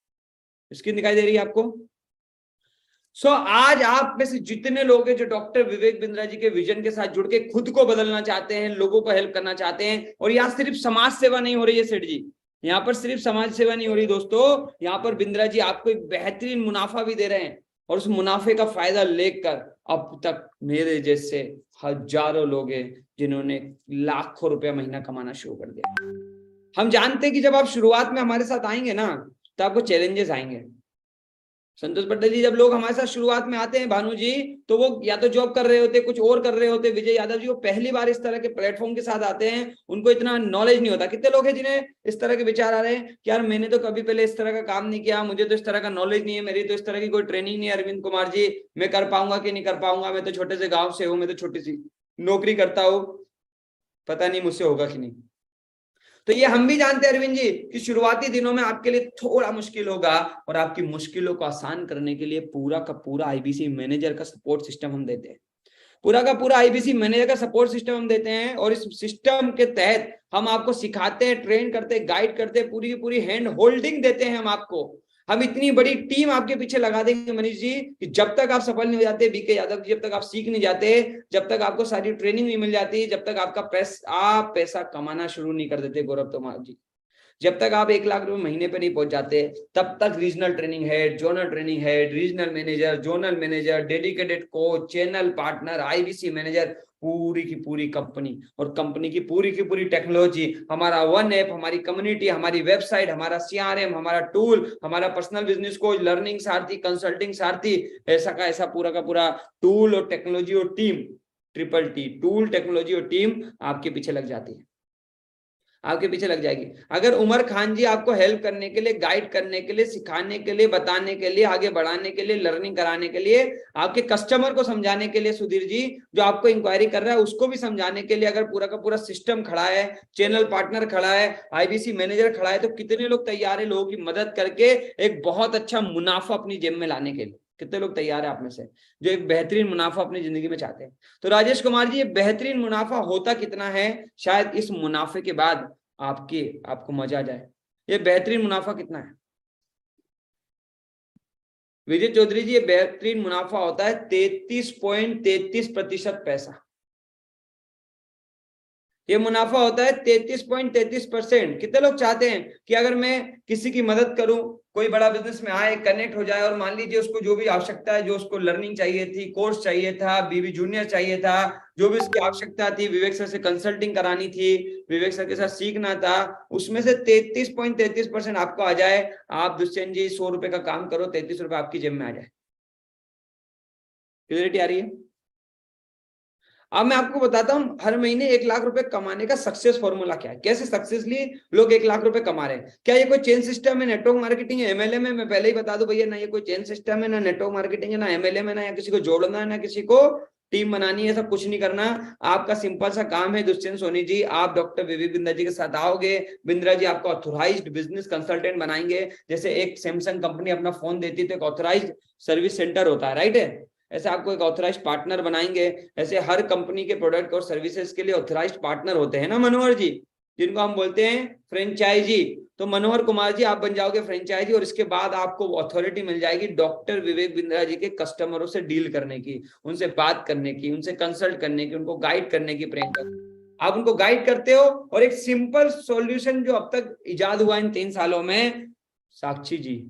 स्क्रीन दिखाई दे रही है आपको? आज आप में से जितने लोग हैं जो डॉक्टर विवेक बिंद्रा जी के विजन के साथ जुड़ के खुद को बदलना चाहते हैं, लोगों को हेल्प करना चाहते हैं, और यहाँ सिर्फ समाज सेवा नहीं हो रही है सेठ जी, यहाँ पर सिर्फ समाज सेवा नहीं हो रही दोस्तों, यहाँ पर बिंद्रा जी आपको एक बेहतरीन मुनाफा भी दे रहे हैं, और उस मुनाफे का फायदा लेकर अब तक मेरे जैसे हजारों लोग हैं जिन्होंने लाखों रुपया महीना कमाना शुरू कर दिया। हम जानते हैं कि जब आप शुरुआत में हमारे साथ आएंगे ना, तो आपको चैलेंजेस आएंगे। संतोष पटेल जी, जब लोग हमारे साथ शुरुआत में आते हैं भानु जी, तो वो या तो जॉब कर रहे होते, कुछ और कर रहे होते। विजय यादव जी, वो पहली बार इस तरह के प्लेटफॉर्म के साथ आते हैं, उनको इतना नॉलेज नहीं होता। कितने लोग हैं जिन्हें इस तरह के विचार आ रहे हैं कि यार मैंने तो कभी पहले इस तरह का काम नहीं किया, मुझे तो इस तरह का नॉलेज नहीं है, मेरी तो इस तरह की कोई ट्रेनिंग नहीं है, अरविंद कुमार जी मैं कर पाऊंगा कि नहीं कर पाऊंगा, मैं तो छोटे से गाँव से हूँ, मैं तो छोटी सी नौकरी करता हूँ, पता नहीं मुझसे होगा कि नहीं। तो ये हम भी जानते हैं अरविंद जी कि शुरुआती दिनों में आपके लिए थोड़ा मुश्किल होगा, और आपकी मुश्किलों को आसान करने के लिए पूरा का पूरा आईबीसी मैनेजर का सपोर्ट सिस्टम हम देते हैं, पूरा का पूरा आईबीसी मैनेजर का सपोर्ट सिस्टम हम देते हैं, और इस सिस्टम के तहत हम आपको सिखाते हैं, ट्रेन करते हैं, गाइड करते हैं, पूरी की पूरी हैंड होल्डिंग देते हैं हम आपको। हम इतनी बड़ी टीम आपके पीछे लगा देंगे मनीष जी कि जब तक आप सफल नहीं हो जाते, बीके यादव जी, जब तक आप सीख नहीं जाते, जब तक आपको सारी ट्रेनिंग नहीं मिल जाती, जब तक आपका पैसा कमाना शुरू नहीं कर देते गौरव तोमर जी, जब तक आप 1 लाख रुपए महीने पे नहीं पहुंच जाते, तब तक regional training head, zonal training head, regional manager, zonal manager, dedicated coach, channel partner, IBC manager, पूरी की पूरी कंपनी, और कंपनी की पूरी टेक्नोलॉजी, हमारा वन ऐप, हमारी कम्युनिटी, हमारी वेबसाइट, हमारा सीआरएम, हमारा टूल, हमारा पर्सनल बिजनेस कोच, लर्निंग सारथी, कंसल्टिंग सारथी, ऐसा का ऐसा पूरा का पूरा टूल और टेक्नोलॉजी और team, triple T, tool, technology और टीम आपके पीछे लग जाती है, आपके पीछे लग जाएगी। अगर उमर खान जी आपको हेल्प करने के लिए, गाइड करने के लिए, सिखाने के लिए, बताने के लिए, आगे बढ़ाने के लिए, लर्निंग कराने के लिए, आपके कस्टमर को समझाने के लिए, सुधीर जी जो आपको इंक्वायरी कर रहा है उसको भी समझाने के लिए अगर पूरा का पूरा सिस्टम खड़ा है, चैनल पार्टनर खड़ा है, आईबीसी मैनेजर खड़ा है, तो कितने लोग तैयार है लोगों की मदद करके एक बहुत अच्छा मुनाफा अपनी जेब में लाने के लिए? कितने लोग तैयार है आप में से जो एक बेहतरीन मुनाफा अपनी जिंदगी में चाहते हैं? तो राजेश कुमार जी, ये बेहतरीन मुनाफा होता कितना है, शायद इस मुनाफे के बाद आपको मजा आ जाए। ये बेहतरीन मुनाफा कितना है विजय चौधरी जी? ये बेहतरीन मुनाफा होता है 33.33% पैसा। ये मुनाफा होता है 33.33%। कितने लोग चाहते हैं कि अगर मैं किसी की मदद करूं, कोई बड़ा बिजनेस में आए, कनेक्ट हो जाए, और मान लीजिए उसको जो भी आवश्यकता है, जो उसको लर्निंग चाहिए थी, कोर्स चाहिए था, बीबी जूनियर चाहिए था, जो भी उसकी आवश्यकता थी, विवेक सर से कंसल्टिंग करानी थी, विवेक सर के साथ सीखना था, उसमें से 33.33% आपको आ जाए, आप दुष्यंत जी 100 रुपए का काम करो, 33 रुपए आपकी जेब में आ जाए। क्लियरिटी आ रही है? अब मैं आपको बताता हूं हर महीने 1 लाख रुपए कमाने का सक्सेस फॉर्मूला क्या है, कैसे सक्सेसली लोग 1 लाख रुपए कमा रहे हैं। क्या ये कोई चेन सिस्टम है, नेटवर्क मार्केटिंग है, एमएलएम है? मैं पहले ही बता दूं भैया, ना ये कोई चेन सिस्टम है, ना नेटवर्क मार्केटिंग है, ना एमएलएम है, ना या किसी को जोड़ना है, ना किसी को टीम बनानी है, सब कुछ नहीं करना। आपका सिंपल सा काम है दुष्यंत सोनी जी, आप डॉक्टर विवेक बिंद्रा जी के साथ आओगे, बिंद्रा जी आपको ऑथोराइज्ड बिजनेस कंसल्टेंट बनाएंगे। जैसे एक सैमसंग कंपनी अपना फोन देती है तो एक ऑथोराइज्ड सर्विस सेंटर होता है, राइट है? ऐसे आपको एक ऑथराइज्ड पार्टनर बनाएंगे। ऐसे हर कंपनी के प्रोडक्ट और सर्विसेज के लिए ऑथराइज्ड पार्टनर होते हैं ना मनोहर जी? जिनको हम बोलते हैं फ्रेंचाइजी। तो मनोहर कुमार जी आप बन जाओगे फ्रेंचाइजी, और इसके बाद आपको अथॉरिटी मिल जाएगी डॉक्टर विवेक बिंद्रा जी के कस्टमरों से डील करने की, उनसे बात करने की, उनसे कंसल्ट करने की, उनको गाइड करने की। प्रियंका आप उनको गाइड करते हो, और एक सिंपल सॉल्यूशन जो अब तक इजाद हुआ इन 3 सालों में, साक्षी जी,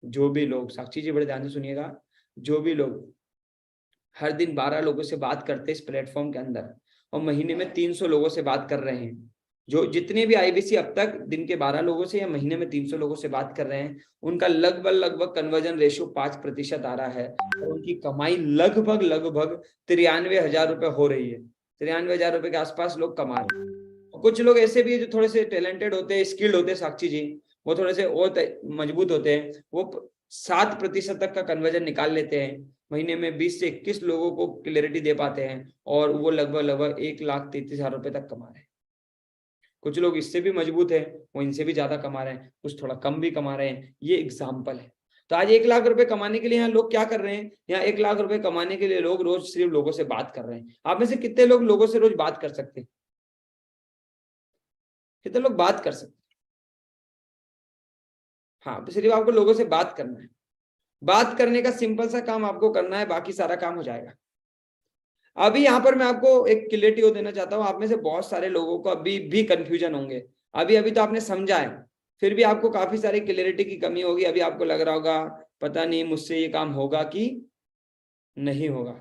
जो भी लोग, साक्षी जी बड़े ध्यान से सुनिएगा, जो भी लोग हर दिन 12 लोगों से बात करते हैं इस प्लेटफॉर्म के अंदर, और महीने में 300 लोगों से बात कर रहे हैं, जो जितने भी आईबीसी अब तक दिन के 12 लोगों से या महीने में 300 लोगों से बात कर रहे हैं, उनका लगभग कन्वर्जन रेशियो 5% आ रहा है, और उनकी कमाई लगभग 93,000 रुपए हो रही है। 93,000 रुपए के आसपास लोग कमा रहे हैं। कुछ लोग ऐसे भी है जो थोड़े से टैलेंटेड होते हैं, स्किल्ड होते हैं, साक्षी जी, वो थोड़े से और मजबूत होते हैं, वो 7% तक का कन्वर्जन निकाल लेते हैं, महीने में 20 से 21 लोगों को क्लियरिटी दे पाते हैं, और वो लगभग 1,33,000 रुपए तक कमा रहे हैं। कुछ लोग इससे भी मजबूत है, वो इनसे भी ज्यादा कमा रहे हैं, कुछ थोड़ा कम भी कमा रहे हैं। ये एग्जाम्पल है। तो आज 1 लाख रुपए कमाने के लिए यहाँ लोग क्या कर रहे हैं? यहाँ 1 लाख रुपए कमाने के लिए लोग रोज सिर्फ लोगों से बात कर रहे हैं। आप में से कितने लोग लोगों से रोज बात कर सकते हैं? कितने लोग बात कर सकते हैं? हाँ, तो सिर्फ आपको लोगों से बात करना है। बात करने का सिंपल सा काम आपको करना है, बाकी सारा काम हो जाएगा। अभी यहाँ पर मैं आपको एक क्लैरिटी देना चाहता हूँ। आप में से बहुत सारे लोगों को अभी भी कंफ्यूजन होंगे। अभी तो आपने समझा है, फिर भी आपको काफी सारी क्लैरिटी की कमी होगी। अभी आपको लग रहा होगा पता नहीं मुझसे ये काम होगा कि नहीं होगा,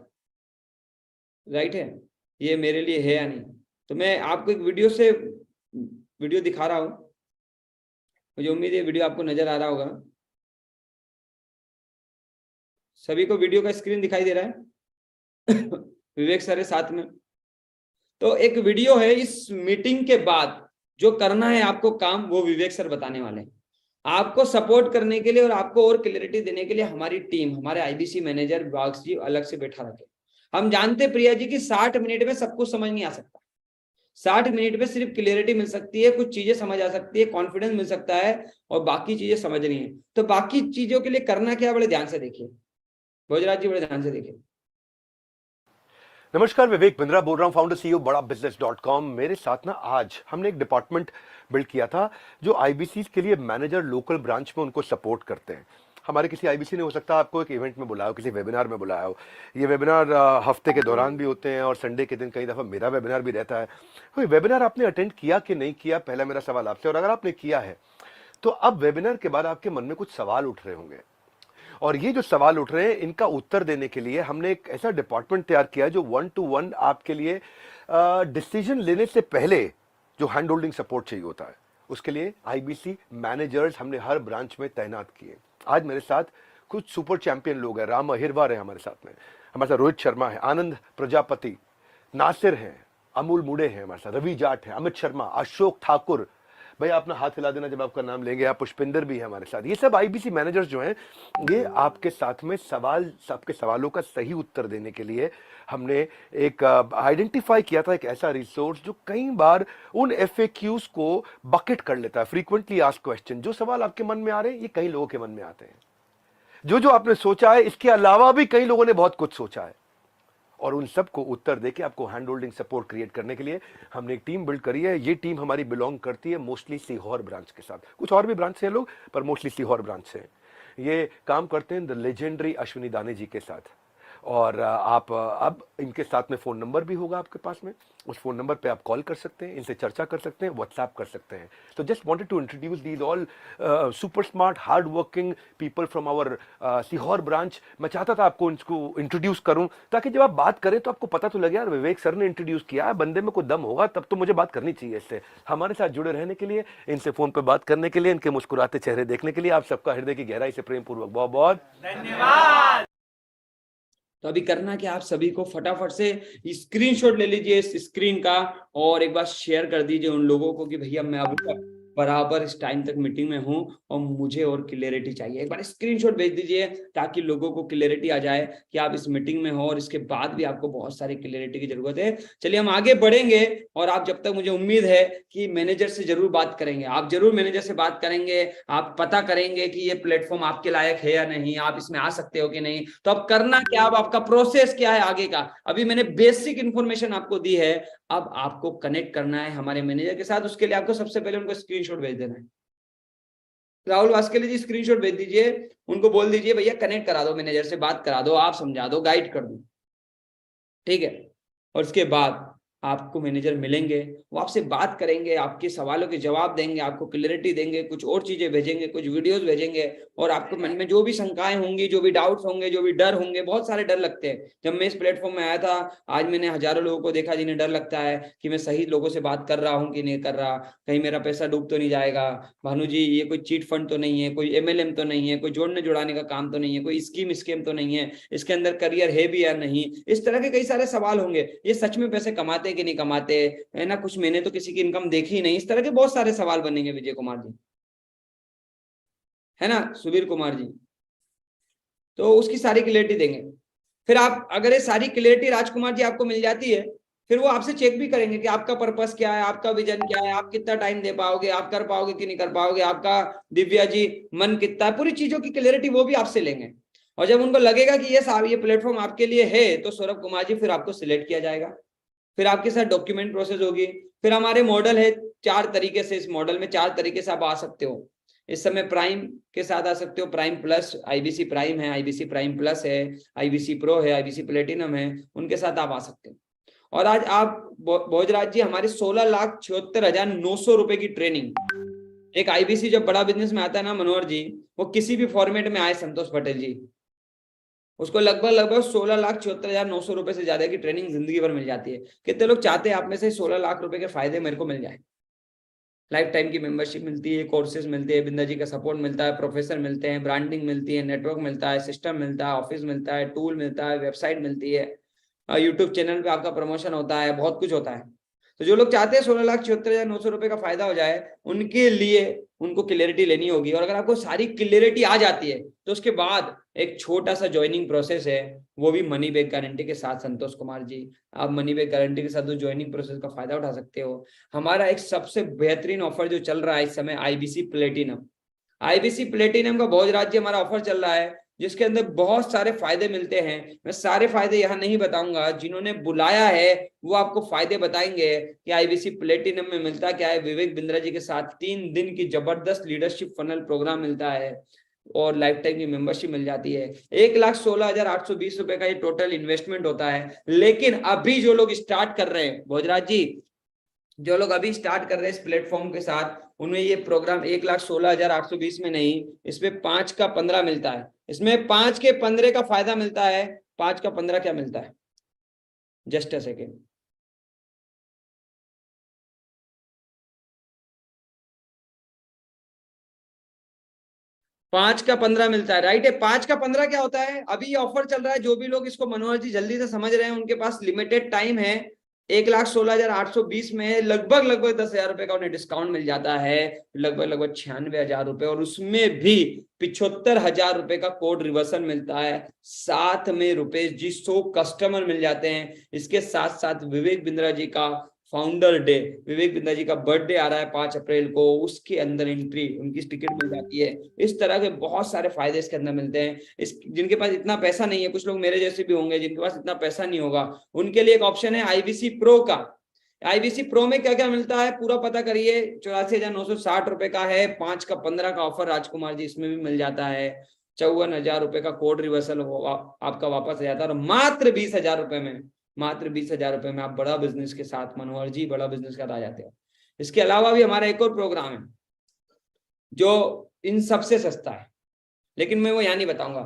राइट है, ये मेरे लिए है या नहीं। तो मैं आपको एक वीडियो दिखा रहा हूँ। मुझे उम्मीद है वीडियो आपको नजर आ रहा होगा। सभी को वीडियो का स्क्रीन दिखाई दे रहा है? विवेक सर है साथ में। तो एक वीडियो है, इस मीटिंग के बाद जो करना है आपको काम, वो विवेक सर बताने वाले हैं। आपको सपोर्ट करने के लिए और आपको और क्लैरिटी देने के लिए हमारी टीम, हमारे आईबीसी मैनेजर विभाग जी अलग से बैठा रखे। हम जानते प्रिया जी कि 60 मिनट में सब कुछ समझ नहीं आ सकता। 60 मिनट में सिर्फ क्लियरिटी मिल सकती है, कुछ चीजें समझ आ सकती है, कॉन्फिडेंस मिल सकता है, और बाकी चीजें समझनी है। तो बाकी चीजों के लिए करना क्या, बड़े ध्यान से देखिए। भोजराज जी बड़े ध्यान से देखिए। नमस्कार, विवेक बिंद्रा बोल रहा हूँ, फाउंडर सीईओ badabusiness.com। मेरे साथ ना आज हमने एक डिपार्टमेंट बिल्ड किया था जो आईबीसी के लिए मैनेजर लोकल ब्रांच में उनको सपोर्ट करते हैं। हमारे किसी आईबीसी ने हो सकता है आपको एक इवेंट में बुलाया हो, किसी वेबिनार में बुलाया हो। ये वेबिनार हफ्ते के दौरान भी होते हैं और संडे के दिन कई दफ़ा मेरा वेबिनार भी रहता है। तो वेबिनार आपने अटेंड किया कि नहीं किया, पहला मेरा सवाल आपसे। और अगर आपने किया है तो अब वेबिनार के बाद आपके मन में कुछ सवाल उठ रहे होंगे, और ये जो सवाल उठ रहे हैं इनका उत्तर देने के लिए हमने एक ऐसा डिपार्टमेंट तैयार किया है जो 1-to-1 आपके लिए डिसीजन लेने से पहले जो हैंड होल्डिंग सपोर्ट चाहिए होता है, उसके लिए आईबीसी मैनेजर्स हमने हर ब्रांच में तैनात किए। आज मेरे साथ कुछ सुपर चैंपियन लोग हैं। राम अहिरवार है हमारे साथ में, हमारे साथ रोहित शर्मा है, आनंद प्रजापति, नासिर हैं, अमूल मुड़े हैं हमारे साथ, रवि जाट है, अमित शर्मा, अशोक ठाकुर। भाई अपना हाथ हिला देना जब आपका नाम लेंगे। आप पुष्पिंदर भी है हमारे साथ। ये सब आईबीसी मैनेजर्स जो हैं, ये आपके साथ में सबके सवालों का सही उत्तर देने के लिए हमने एक आइडेंटिफाई किया था, एक ऐसा रिसोर्स जो कई बार उन एफएक्यूज को बकेट कर लेता है, फ्रीक्वेंटली आस्क्ड क्वेश्चन। जो सवाल आपके मन में आ रहे हैं ये कई लोगों के मन में आते हैं। जो आपने सोचा है इसके अलावा भी कई लोगों ने बहुत कुछ सोचा है, और उन सबको उत्तर देके आपको हैंड होल्डिंग सपोर्ट क्रिएट करने के लिए हमने एक टीम बिल्ड करी है। ये टीम हमारी बिलोंग करती है मोस्टली सीहोर ब्रांच के साथ। कुछ और भी ब्रांच से लोग, पर मोस्टली सीहोर ब्रांच से ये काम करते हैं द लेजेंडरी अश्विनी दाने जी के साथ। और आप अब इनके साथ में फ़ोन नंबर भी होगा आपके पास में, उस फ़ोन नंबर पे आप कॉल कर सकते हैं, इनसे चर्चा कर सकते हैं, व्हाट्सएप कर सकते हैं। तो just wanted to introduce these all super smart hard working people from our Sehore branch. मैं चाहता था आपको इनको इंट्रोड्यूस करूं, ताकि जब आप बात करें तो आपको पता तो लगे यार विवेक सर ने इंट्रोड्यूस किया है, बंदे में कोई दम होगा तब तो मुझे बात करनी चाहिए इससे। हमारे साथ जुड़े रहने के लिए, इनसे फ़ोन पर बात करने के लिए, इनके मुस्कुराते चेहरे देखने के लिए आप सबका हृदय की गहराई से प्रेम पूर्वक बहुत बहुत धन्यवाद। तो अभी करना कि आप सभी को फटाफट से स्क्रीनशॉट ले लीजिए इस स्क्रीन का, और एक बार शेयर कर दीजिए उन लोगों को कि भैया मैं अब बराबर इस टाइम तक मीटिंग में हूं और मुझे और क्लियरिटी चाहिए। एक बार स्क्रीनशॉट भेज दीजिए ताकि लोगों को क्लियरिटी आ जाए कि आप इस मीटिंग में हो और इसके बाद भी आपको बहुत सारी क्लियरिटी की जरूरत है। चलिए हम आगे बढ़ेंगे और आप जब तक, मुझे उम्मीद है कि मैनेजर से जरूर बात करेंगे, आप जरूर मैनेजर से बात करेंगे, आप पता करेंगे कि ये प्लेटफॉर्म आपके लायक है या नहीं, आप इसमें आ सकते हो कि नहीं। तो अब करना क्या, अब आपका प्रोसेस क्या है आगे का। अभी मैंने बेसिक इंफॉर्मेशन आपको दी है, अब आपको कनेक्ट करना है हमारे मैनेजर के साथ। उसके लिए आपको सबसे पहले उनको स्क्रीनशॉट भेज देना है। राहुल वास्केली जी स्क्रीनशॉट भेज दीजिए, उनको बोल दीजिए भैया कनेक्ट करा दो, मैनेजर से बात करा दो, आप समझा दो, गाइड कर दो, ठीक है। और उसके बाद आपको मैनेजर मिलेंगे, वो आपसे बात करेंगे, आपके सवालों के जवाब देंगे, आपको क्लैरिटी देंगे, कुछ और चीजें भेजेंगे, कुछ वीडियोस भेजेंगे, और आपको मन में जो भी शंकाएं होंगी, जो भी डाउट्स होंगे, जो भी डर होंगे, बहुत सारे डर लगते हैं। जब मैं इस प्लेटफॉर्म में आया था, आज मैंने हजारों लोगों को देखा जिन्हें डर लगता है कि मैं सही लोगों से बात कर रहा हूँ कि नहीं कर रहा, कहीं मेरा पैसा डूब तो नहीं जाएगा, भानु जी ये कोई चीट फंड तो नहीं है, कोई MLM तो नहीं है, कोई जोड़ने जुड़ाने का काम तो नहीं है, कोई स्कीम तो नहीं है, इसके अंदर करियर है भी या नहीं। इस तरह के कई सारे सवाल होंगे, ये सच में पैसे कमाते कि नहीं कमाते है ना, कुछ मैंने तो किसी की इनकम देखी ही नहीं। इस तरह के बहुत सारे सवाल बनेंगे विजय कुमार जी, है ना, सुबीर कुमार जी। तो उसकी सारी क्लियरिटी देंगे। फिर आप, अगर ये सारी क्लियरिटी राजकुमार जी आपको मिल जाती है, फिर वो आपसे चेक भी करेंगे कि आपका पर्पस क्या है, आपका विजन क्या है, आप कितना टाइम दे पाओगे, आप कर पाओगे कि नहीं कर पाओगे, आपका दिव्या जी मन कितना है, पूरी चीजों की क्लियरिटी वो भी आपसे लेंगे। और जब उनको लगेगा कि ये प्लेटफॉर्म आपके लिए है, तो सौरभ कुमार जी फिर आपको सिलेक्ट किया जाएगा, फिर आपके साथ डॉक्यूमेंट प्रोसेस होगी। फिर हमारे मॉडल है 4 तरीके से, इस मॉडल में 4 तरीके से आप आ सकते हो। इस समय प्राइम के साथ आ सकते हो, प्राइम प्लस, IBC प्राइम है, IBC प्राइम प्लस है, IBC प्रो है, IBC प्लेटिनम है, उनके साथ आप आ सकते हो। और आज आप भोजराज जी, हमारी 16,76,900 रुपए की ट्रेनिंग, एक IBC जब बड़ा बिजनेस में आता है ना मनोहर जी, वो किसी भी फॉर्मेट में आए संतोष पटेल जी, उसको लगभग 16,76,900 रुपए से ज्यादा की ट्रेनिंग जिंदगी भर मिल जाती है। कितने लोग चाहते हैं आप में से 16 लाख रुपए के फायदे मेरे को मिल जाए? लाइफ टाइम की मेंबरशिप मिलती है, कोर्सेज मिलते हैं, बिंदा जी का सपोर्ट मिलता है, प्रोफेसर मिलते हैं, ब्रांडिंग मिलती है, नेटवर्क मिलता है, सिस्टम मिलता है, ऑफिस मिलता है, टूल मिलता है, वेबसाइट मिलती है, यूट्यूब चैनल पे आपका प्रमोशन होता है, बहुत कुछ होता है। तो जो लोग चाहते हैं 16,76,900 रुपए का फायदा हो जाए, उनके लिए उनको क्लियरिटी लेनी होगी। और अगर आपको सारी क्लियरिटी आ जाती है, तो उसके बाद एक छोटा सा ज्वाइनिंग प्रोसेस है, वो भी मनी बैक गारंटी के साथ। संतोष कुमार जी, आप मनी बैक गारंटी के साथ उस ज्वाइनिंग प्रोसेस का फायदा उठा सकते हो। हमारा एक सबसे बेहतरीन ऑफर जो चल रहा है इस समय, IBC प्लेटिनम। IBC प्लेटिनम का भोजराज्य हमारा ऑफर चल रहा है, जिसके अंदर बहुत सारे फायदे मिलते हैं। मैं सारे फायदे यहाँ नहीं बताऊंगा, जिन्होंने बुलाया है वो आपको फायदे बताएंगे कि IBC प्लेटिनम में मिलता क्या है। विवेक बिंद्रा जी के साथ 3 दिन की जबरदस्त लीडरशिप फनल प्रोग्राम मिलता है और लाइफ टाइम की मेंबरशिप मिल जाती है। 1,16,820 रुपए का ये टोटल इन्वेस्टमेंट होता है। लेकिन अभी जो लोग स्टार्ट कर रहे हैं भोजराज जी, जो लोग अभी स्टार्ट कर रहे हैं इस प्लेटफॉर्म के साथ, उन्हें ये प्रोग्राम 1,16,820 में नहीं, इसमें 5 का 15 मिलता है। इसमें 5 के 15 का फायदा मिलता है। 5 का 15 क्या मिलता है? जस्ट अ सेकेंड, पांच का 15 मिलता है, राइट है। 5 का 15 क्या होता है? अभी ये ऑफर चल रहा है, जो भी लोग इसको मनोहर जी जल्दी से समझ रहे हैं, उनके पास लिमिटेड टाइम है। 1,16,820 में लगभग 10,000 रुपए का उन्हें डिस्काउंट मिल जाता है, लगभग 96,000 रुपए। और उसमें भी 75,000 रुपए का कोड रिवर्सल मिलता है, साथ में रुपए जी 100 कस्टमर मिल जाते हैं। इसके साथ साथ विवेक बिंद्रा जी का फाउंडर डे, विवेक बिंद्रा जी का बर्थडे आ रहा है 5 अप्रैल को, उसके अंदर एंट्री, उनकी टिकट मिल जाती है। इस तरह के बहुत सारे फायदे इसके अंदर मिलते हैं। इस जिनके पास इतना पैसा नहीं है, कुछ लोग मेरे जैसे भी होंगे जिनके पास इतना पैसा नहीं होगा, उनके लिए एक ऑप्शन है IBC प्रो का। IBC प्रो में क्या क्या मिलता है पूरा पता करिए। 84,960 रुपए का है, 5 का 15 का ऑफर राजकुमार जी इसमें भी मिल जाता है। 54,000 रुपए का कोड रिवर्सल आपका वापस आ जाता है। और मात्र 20,000 रुपए में, मात्र 20,000 रुपए में आप बड़ा बिजनेस के साथ, मनोहर जी बड़ा बिजनेस के साथ आ जाते हैं। इसके अलावा भी हमारा एक और प्रोग्राम है जो इन सबसे सस्ता है, लेकिन मैं वो यहाँ नहीं बताऊंगा,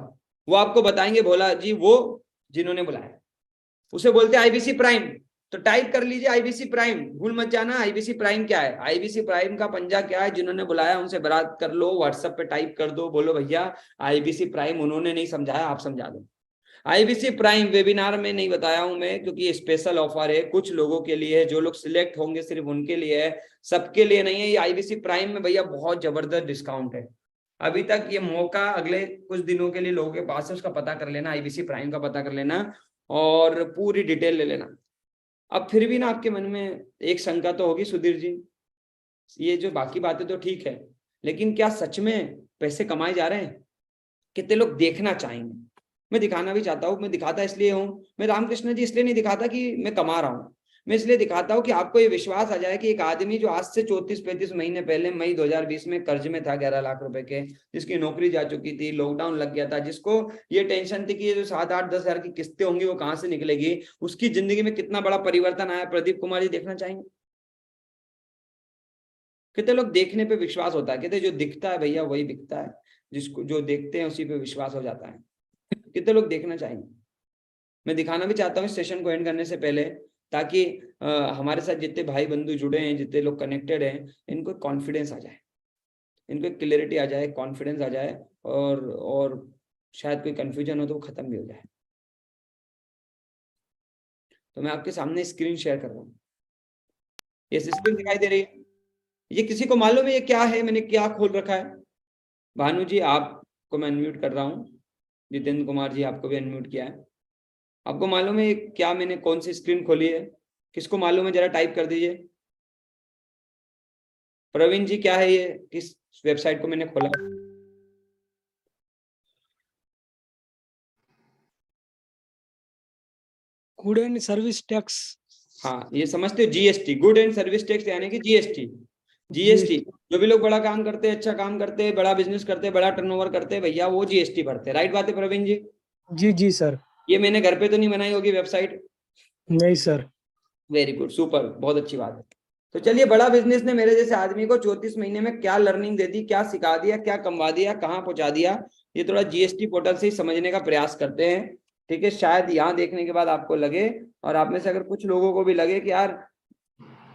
वो आपको बताएंगे भोला जी वो जिन्होंने बुलाया। उसे बोलते हैं IBC प्राइम। तो टाइप कर लीजिए IBC प्राइम, भूल मत जाना IBC प्राइम क्या है। IBC प्राइम का पंजा क्या है? जिन्होंने बुलाया उनसे बात कर लो, व्हाट्सएप पे टाइप कर दो, बोलो भैया IBC प्राइम उन्होंने नहीं समझाया, आप समझा दो। आईबीसी प्राइम वेबिनार में नहीं बताया हूं मैं, क्योंकि ये स्पेशल ऑफर है, कुछ लोगों के लिए है, जो लोग सिलेक्ट होंगे सिर्फ उनके लिए है, सबके लिए नहीं है। ये आईबीसी प्राइम में भैया बहुत जबरदस्त डिस्काउंट है। अभी तक ये मौका अगले कुछ दिनों के लिए लोगों के पास है, उसका पता कर लेना, आईबीसी प्राइम का पता कर लेना और पूरी डिटेल ले लेना। अब फिर भी ना आपके मन में एक शंका तो होगी सुधीर जी, ये जो बाकी बातें तो ठीक है, लेकिन क्या सच में पैसे कमाए जा रहे हैं? कितने लोग देखना चाहेंगे? मैं दिखाना भी चाहता हूँ, मैं दिखाता इसलिए हूँ, मैं रामकृष्ण जी इसलिए नहीं दिखाता कि मैं कमा रहा हूँ, मैं इसलिए दिखाता हूँ कि आपको ये विश्वास आ जाए कि एक आदमी जो आज से 34-35 महीने पहले मई 2020 में कर्ज में था 11 लाख रुपए के, जिसकी नौकरी जा चुकी थी, लॉकडाउन लग गया था, जिसको ये टेंशन थी कि ये जो 7-8-10 हजार की किस्तें होंगी वो कहाँ से निकलेगी, उसकी जिंदगी में कितना बड़ा परिवर्तन आया, प्रदीप कुमार जी देखना चाहेंगे? कितने लोग देखने पे विश्वास होता है? कहते जो दिखता है भैया वही बिकता है, जिसको जो देखते हैं उसी पे विश्वास हो जाता है। कितने लोग देखना चाहेंगे? मैं दिखाना भी चाहता हूँ इस सेशन को एंड करने से पहले, ताकि हमारे साथ जितने भाई बंधु जुड़े हैं, जितने लोग कनेक्टेड हैं, इनको कॉन्फिडेंस आ जाए, इनको क्लियरिटी आ जाए, कॉन्फिडेंस आ जाए, और शायद कोई कंफ्यूजन हो तो वो खत्म भी हो जाए। तो मैं आपके सामने स्क्रीन शेयर कर रहा हूँ, ये स्क्रीन दिखाई दे रही है? ये किसी को मालूम है ये क्या है, मैंने क्या खोल रखा है? भानु जी आपको मैं अनम्यूट कर रहा हूँ, जितेंद्र कुमार जी आपको भी अनम्यूट किया है। आपको मालूम है क्या मैंने कौन सी स्क्रीन खोली है? किसको मालूम है? जरा टाइप कर दीजिए। प्रवीण जी क्या है ये, किस वेबसाइट को मैंने खोला? Good and service tax. हाँ, ये समझते हो GST, good and service tax, यानी कि जीएसटी। जीएसटी जो भी लोग बड़ा काम करते हैं, अच्छा काम करते हैं, बड़ा बिजनेस करते हैं, बड़ा टर्नओवर करते हैं भैया, वो जीएसटी भरते हैं। राइट बात है प्रवीण जी? जी जी सर। ये मैंने घर पे तो नहीं बनाई होगी वेबसाइट? नहीं सर। वेरी गुड, सुपर, बहुत अच्छी बात है। तो चलिए, बड़ा बिजनेस ने मेरे जैसे आदमी को 34 महीने में क्या लर्निंग दे दी, क्या सिखा दिया, क्या कमवा दिया, कहाँ पहुंचा दिया, ये थोड़ा जीएसटी पोर्टल से ही समझने का प्रयास करते हैं। ठीक है, शायद यहाँ देखने के बाद आपको लगे, और आप में से अगर कुछ लोगों को भी लगे कि यार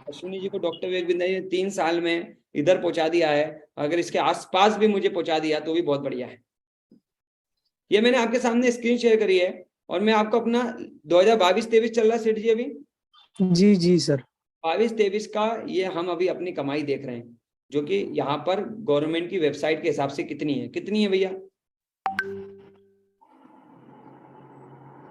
अश्विनी जी को डॉक्टर विवेक बिंद्रा जी ने 3 साल में इधर पहुंचा दिया है, अगर इसके आसपास भी मुझे पहुंचा दिया तो भी बहुत बढ़िया है। ये मैंने आपके सामने स्क्रीन शेयर करी है, और मैं आपको अपना 2022-23 चल रहा है सेठ जी अभी, जी जी सर। 22-23 का ये हम अभी अपनी कमाई देख रहे हैं, जो कि यहाँ पर गवर्नमेंट की वेबसाइट के हिसाब से कितनी है भैया?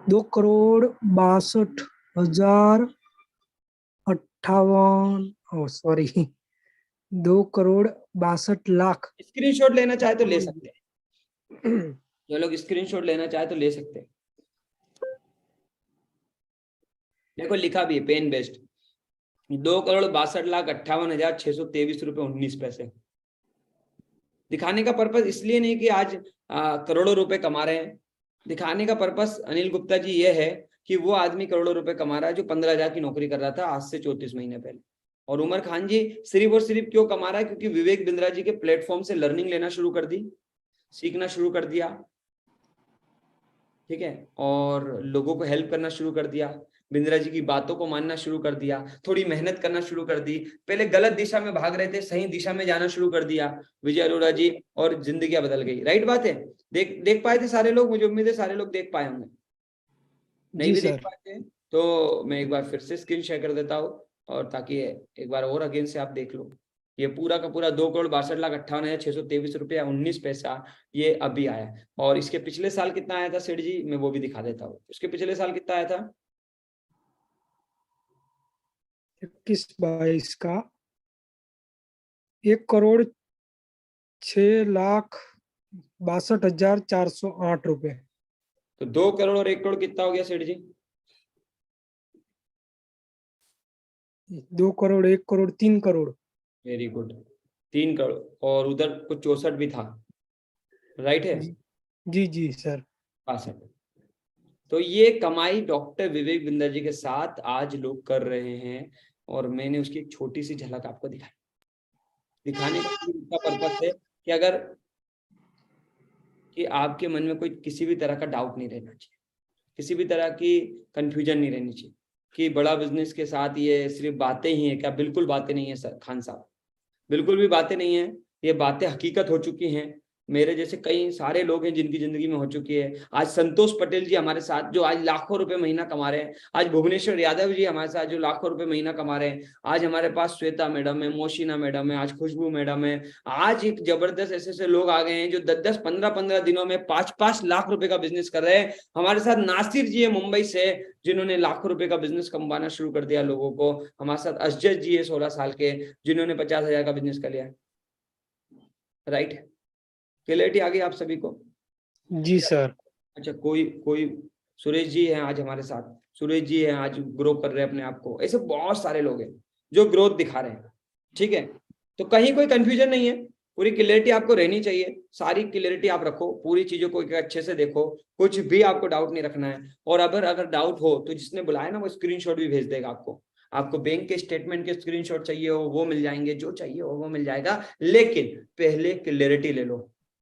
2,62,058, सॉरी 2,62,00,000। स्क्रीनशॉट लेना चाहे तो ले सकते हैं, जो लोग स्क्रीनशॉट लेना चाहे तो ले सकते हैं। देखो लिखा भी है पेन बेस्ड, 2,62,58,623 रुपए 19 पैसे। दिखाने का पर्पस इसलिए नहीं कि आज करोड़ों रुपए कमा रहे हैं, दिखाने का पर्पस अनिल गुप्ता जी ये है कि वो आदमी करोड़ों रुपए कमा रहा है जो 15,000 की नौकरी कर रहा था आज से 34 महीने पहले। और उमर खान जी सिर्फ और सिर्फ क्यों कमा रहा है? क्योंकि विवेक बिंद्रा जी के प्लेटफॉर्म से लर्निंग लेना शुरू कर दी, सीखना शुरू कर दिया, ठीक है, और लोगों को हेल्प करना शुरू कर दिया, बिंद्रा जी की बातों को मानना शुरू कर दिया, थोड़ी मेहनत करना शुरू कर दी, पहले गलत दिशा में भाग रहे थे, सही दिशा में जाना शुरू कर दिया विजय अरोड़ा जी, और जिंदगी बदल गई। राइट बात है? देख पाए थे सारे लोग? मुझे उम्मीद है सारे लोग देख पाए होंगे। नहीं भी देख पाए थे तो मैं एक बार फिर से स्क्रीन शेयर कर देता हूँ, और ताकि एक बार और अगेन से आप देख लो। ये पूरा का पूरा 2,62,58,623 रुपया 19 पैसा ये अभी आया है। और इसके पिछले साल कितना आया था सेठ जी, मैं वो भी दिखा देता हूँ। इसके पिछले साल कितना आया था? 21-22 का 1,06,62,408 रुपए। तो 2 करोड़ और 1 करोड़ कितना हो गया सेठ जी? 2 करोड़, 1 करोड़, 3 करोड़। वेरी गुड, 3 करोड़, और उधर कुछ 64 भी था, राइट है? जी जी सर। 62। तो ये कमाई डॉक्टर विवेक बिंद्रा जी के साथ आज लोग कर रहे हैं, और मैंने उसकी एक छोटी सी झलक आपको दिखाई। दिखाने का पर्पस है कि अगर कि आपके मन में कोई किसी भी तरह का डाउट नहीं रहना चाहिए, किसी भी तरह की कंफ्यूजन नहीं रहनी चाहिए कि बड़ा बिजनेस के साथ ये सिर्फ बातें ही है क्या? बिल्कुल बातें नहीं है सर खान साहब, बिल्कुल भी बातें नहीं है, ये बातें हकीकत हो चुकी हैं। मेरे जैसे कई सारे लोग हैं जिनकी जिंदगी में हो चुकी है। आज संतोष पटेल जी हमारे साथ जो आज लाखों रुपए महीना कमा रहे हैं, आज भुवनेश्वर यादव जी हमारे साथ जो लाखों रुपए महीना कमा रहे हैं, आज हमारे पास श्वेता मैडम है, मोशिना मैडम है, आज खुशबू मैडम है। आज एक जबरदस्त ऐसे ऐसे लोग आ गए हैं जो 10-10 15-15 दिनों में 5-5 लाख रुपए का बिजनेस कर रहे हैं। हमारे साथ नासिर जी है मुंबई से, जिन्होंने लाखों रुपए का बिजनेस कमाना शुरू कर दिया लोगों को। हमारे साथ अजय जी है 16 साल के, जिन्होंने 50,000 का बिजनेस कर लिया। राइट, क्लियरिटी आ गई आप सभी को? जी सर। अच्छा, कोई कोई सुरेश जी हैं आज हमारे साथ, सुरेश जी हैं आज ग्रो कर रहे हैं अपने आप को। ऐसे बहुत सारे लोग हैं जो ग्रोथ दिखा रहे हैं। ठीक है, तो कहीं कोई कंफ्यूजन नहीं है, पूरी क्लियरिटी आपको रहनी चाहिए। सारी क्लियरिटी आप रखो, पूरी चीजों को एक अच्छे से देखो, कुछ भी आपको डाउट नहीं रखना है। और अगर डाउट हो तो जिसने बुलाया ना वो स्क्रीनशॉट भी भेज देगा आपको बैंक के स्टेटमेंट के स्क्रीनशॉट चाहिए हो वो मिल जाएंगे, जो चाहिए हो वो मिल जाएगा। लेकिन पहले क्लियरिटी ले लो।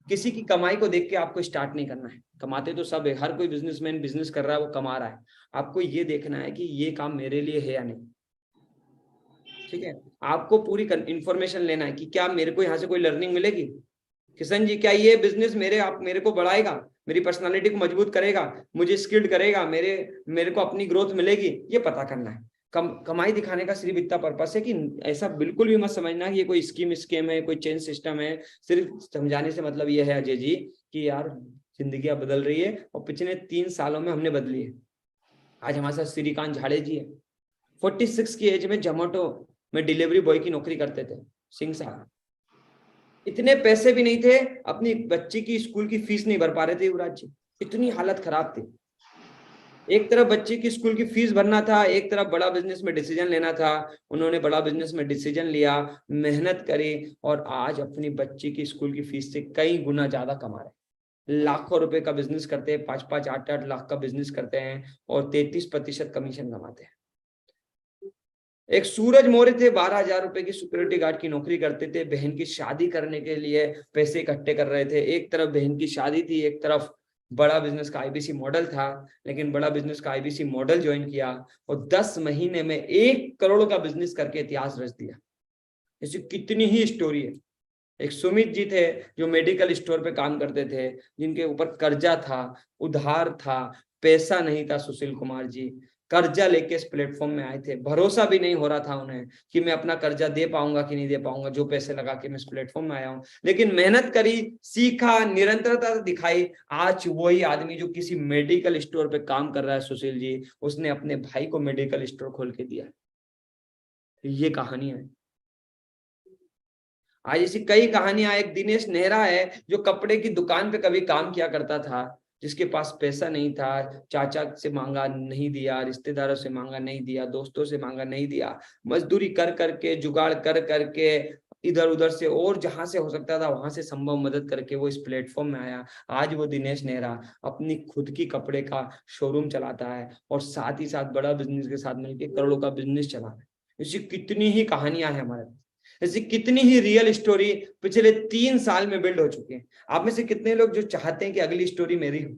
किसी की कमाई को देख के आपको स्टार्ट नहीं करना है। कमाते तो सब है, हर कोई बिजनेसमैन बिजनेस कर रहा है, वो कमा रहा है। आपको ये देखना है कि ये काम मेरे लिए है या नहीं। ठीक है, आपको पूरी इंफॉर्मेशन लेना है कि क्या मेरे को यहाँ से कोई लर्निंग मिलेगी। किशन जी, क्या ये बिजनेस मेरे को बढ़ाएगा, मेरी पर्सनालिटी को मजबूत करेगा, मुझे स्किल्ड करेगा, मेरे को अपनी ग्रोथ मिलेगी, ये पता करना है। कमाई दिखाने का सिर्फ इतना पर्पस है कि ऐसा बिल्कुल भी मत समझना कि ये कोई स्कीम है, कोई चेंज सिस्टम है। सिर्फ समझाने से मतलब ये है अजय जी कि यार जिंदगी अब बदल रही है और पिछले 3 सालों में हमने बदली है। आज हमारे साथ श्रीकांत झाड़े जी है, 46 की एज में जोमेटो में डिलीवरी बॉय की नौकरी करते थे। सिंह साहब, इतने पैसे भी नहीं थे, अपनी बच्ची की स्कूल की फीस नहीं भर पा रहे थे युवराज जी, इतनी हालत खराब थी। एक तरफ बच्चे की स्कूल की फीस भरना था, एक तरफ बड़ा बिजनेस में डिसीजन लेना था। उन्होंने बड़ा बिजनेस में डिसीजन लिया, मेहनत करी और आज अपनी बच्ची की स्कूल की फीस से कई गुना ज्यादा कमा रहे। लाखों रुपए का बिजनेस करते हैं, 5-5, 8-8 लाख का बिजनेस करते हैं और 33% कमीशन कमाते हैं। एक सूरज मौर्य थे, 12,000 रुपए की सिक्योरिटी गार्ड की नौकरी करते थे, बहन की शादी करने के लिए पैसे इकट्ठे कर रहे थे। एक तरफ बहन की शादी थी, एक तरफ बड़ा बिजनेस का आईबीसी मॉडल था। लेकिन बड़ा बिजनेस का आईबीसी मॉडल ज्वाइन किया और 10 महीने में 1 करोड़ का बिजनेस करके इतिहास रच दिया। ऐसी कितनी ही स्टोरी है। एक सुमित जी थे जो मेडिकल स्टोर पे काम करते थे, जिनके ऊपर कर्जा था, उधार था, पैसा नहीं था। सुशील कुमार जी कर्जा लेके इस प्लेटफॉर्म में आए थे, भरोसा भी नहीं हो रहा था उन्हें कि मैं अपना कर्जा दे पाऊंगा कि नहीं दे पाऊंगा, जो पैसे लगा के मैं इस प्लेटफॉर्म में आया हूं। लेकिन मेहनत करी, सीखा, निरंतरता दिखाई। आज वही आदमी जो किसी मेडिकल स्टोर पे काम कर रहा है, सुशील जी, उसने अपने भाई को मेडिकल स्टोर खोल के दिया। ये कहानी है। आज ऐसी कई कहानियां। एक दिनेश नेहरा है जो कपड़े की दुकान पे कभी काम किया करता था, जिसके पास पैसा नहीं था, चाचा से मांगा नहीं दिया, रिश्तेदारों से मांगा नहीं दिया, दोस्तों से मांगा नहीं दिया, मजदूरी कर करके, जुगाड़ कर करके, इधर उधर से और जहां से हो सकता था वहां से संभव मदद करके वो इस प्लेटफॉर्म में आया। आज वो दिनेश नेहरा अपनी खुद की कपड़े का शोरूम चलाता है और साथ ही साथ बड़ा बिजनेस के साथ मिलकर करोड़ों का बिजनेस चला रहा है। ऐसी कितनी ही कहानियां हैं हमारे पास, ऐसी कितनी ही रियल स्टोरी पिछले 3 साल में बिल्ड हो चुकी है। आप में से कितने लोग जो चाहते हैं कि अगली स्टोरी मेरी हो,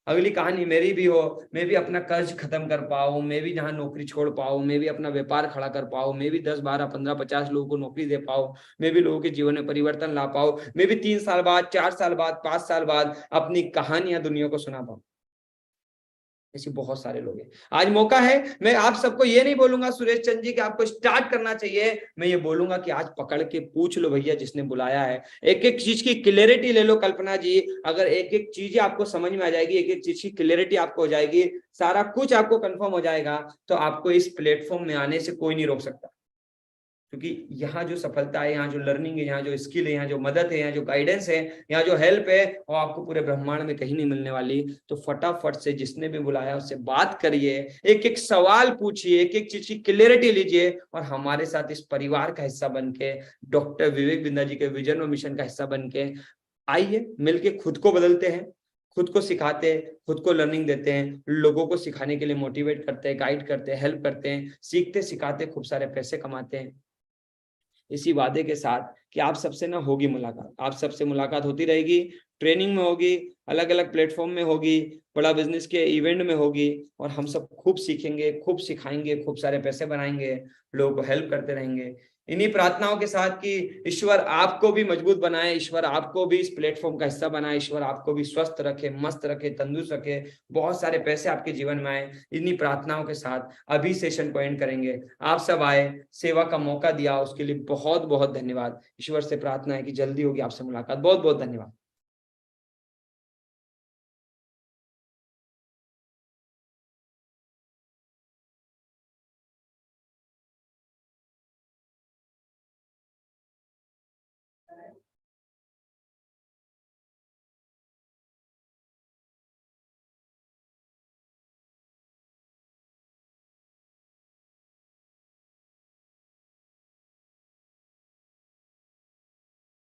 अगली कहानी मेरी भी हो, मैं भी अपना कर्ज खत्म कर पाऊं, मैं भी जहां नौकरी छोड़ पाऊं, मैं भी अपना व्यापार खड़ा कर पाऊं, मैं भी 10, 12, 15, 50 लोगों को नौकरी दे पाऊं, मैं भी लोगों के जीवन में परिवर्तन ला पाऊं, मैं भी 3 साल बाद, 4 साल बाद, 5 साल बाद अपनी कहानियां दुनिया को सुना पाऊं। ऐसे बहुत सारे लोग हैं। आज मौका है। मैं आप सबको ये नहीं बोलूंगा सुरेश चंद जी कि आपको स्टार्ट करना चाहिए, मैं ये बोलूंगा कि आज पकड़ के पूछ लो भैया जिसने बुलाया है। एक एक चीज की क्लियरिटी ले लो। कल्पना जी, अगर एक एक चीज आपको समझ में आ जाएगी, एक एक चीज की क्लियरिटी आपको हो जाएगी, सारा कुछ आपको कंफर्म हो जाएगा, तो आपको इस प्लेटफॉर्म में आने से कोई नहीं रोक सकता। क्योंकि यहाँ जो सफलता है, यहाँ जो लर्निंग है, यहाँ जो स्किल है, यहाँ जो मदद है, यहाँ जो गाइडेंस है, यहाँ जो हेल्प है, वो आपको पूरे ब्रह्मांड में कहीं नहीं मिलने वाली। तो फटाफट से जिसने भी बुलाया उससे बात करिए, एक एक सवाल पूछिए, एक एक चीज की क्लियरिटी लीजिए और हमारे साथ इस परिवार का हिस्सा बनके, डॉक्टर विवेक बिंदा जी के विजन और मिशन का हिस्सा बनके आइए। मिलके खुद को बदलते हैं, खुद को सिखाते हैं, खुद को लर्निंग देते हैं, लोगों को सिखाने के लिए मोटिवेट करते हैं, गाइड करते हैं, हेल्प करते हैं, सीखते सिखाते खूब सारे पैसे कमाते हैं। इसी वादे के साथ कि आप सबसे ना होगी मुलाकात, आप सबसे मुलाकात होती रहेगी, ट्रेनिंग में होगी, अलग अलग प्लेटफॉर्म में होगी, बड़ा बिजनेस के इवेंट में होगी, और हम सब खूब सीखेंगे, खूब सिखाएंगे, खूब सारे पैसे बनाएंगे, लोगों को हेल्प करते रहेंगे। इन्हीं प्रार्थनाओं के साथ कि ईश्वर आपको भी मजबूत बनाए, ईश्वर आपको भी इस प्लेटफॉर्म का हिस्सा बनाए, ईश्वर आपको भी स्वस्थ रखे, मस्त रखे, तंदुरुस्त रखे, बहुत सारे पैसे आपके जीवन में आए। इन्हीं प्रार्थनाओं के साथ अभी सेशन को एंड करेंगे। आप सब आए, सेवा का मौका दिया, उसके लिए बहुत बहुत धन्यवाद। ईश्वर से प्रार्थना है कि जल्दी होगी आपसे मुलाकात। बहुत बहुत धन्यवाद।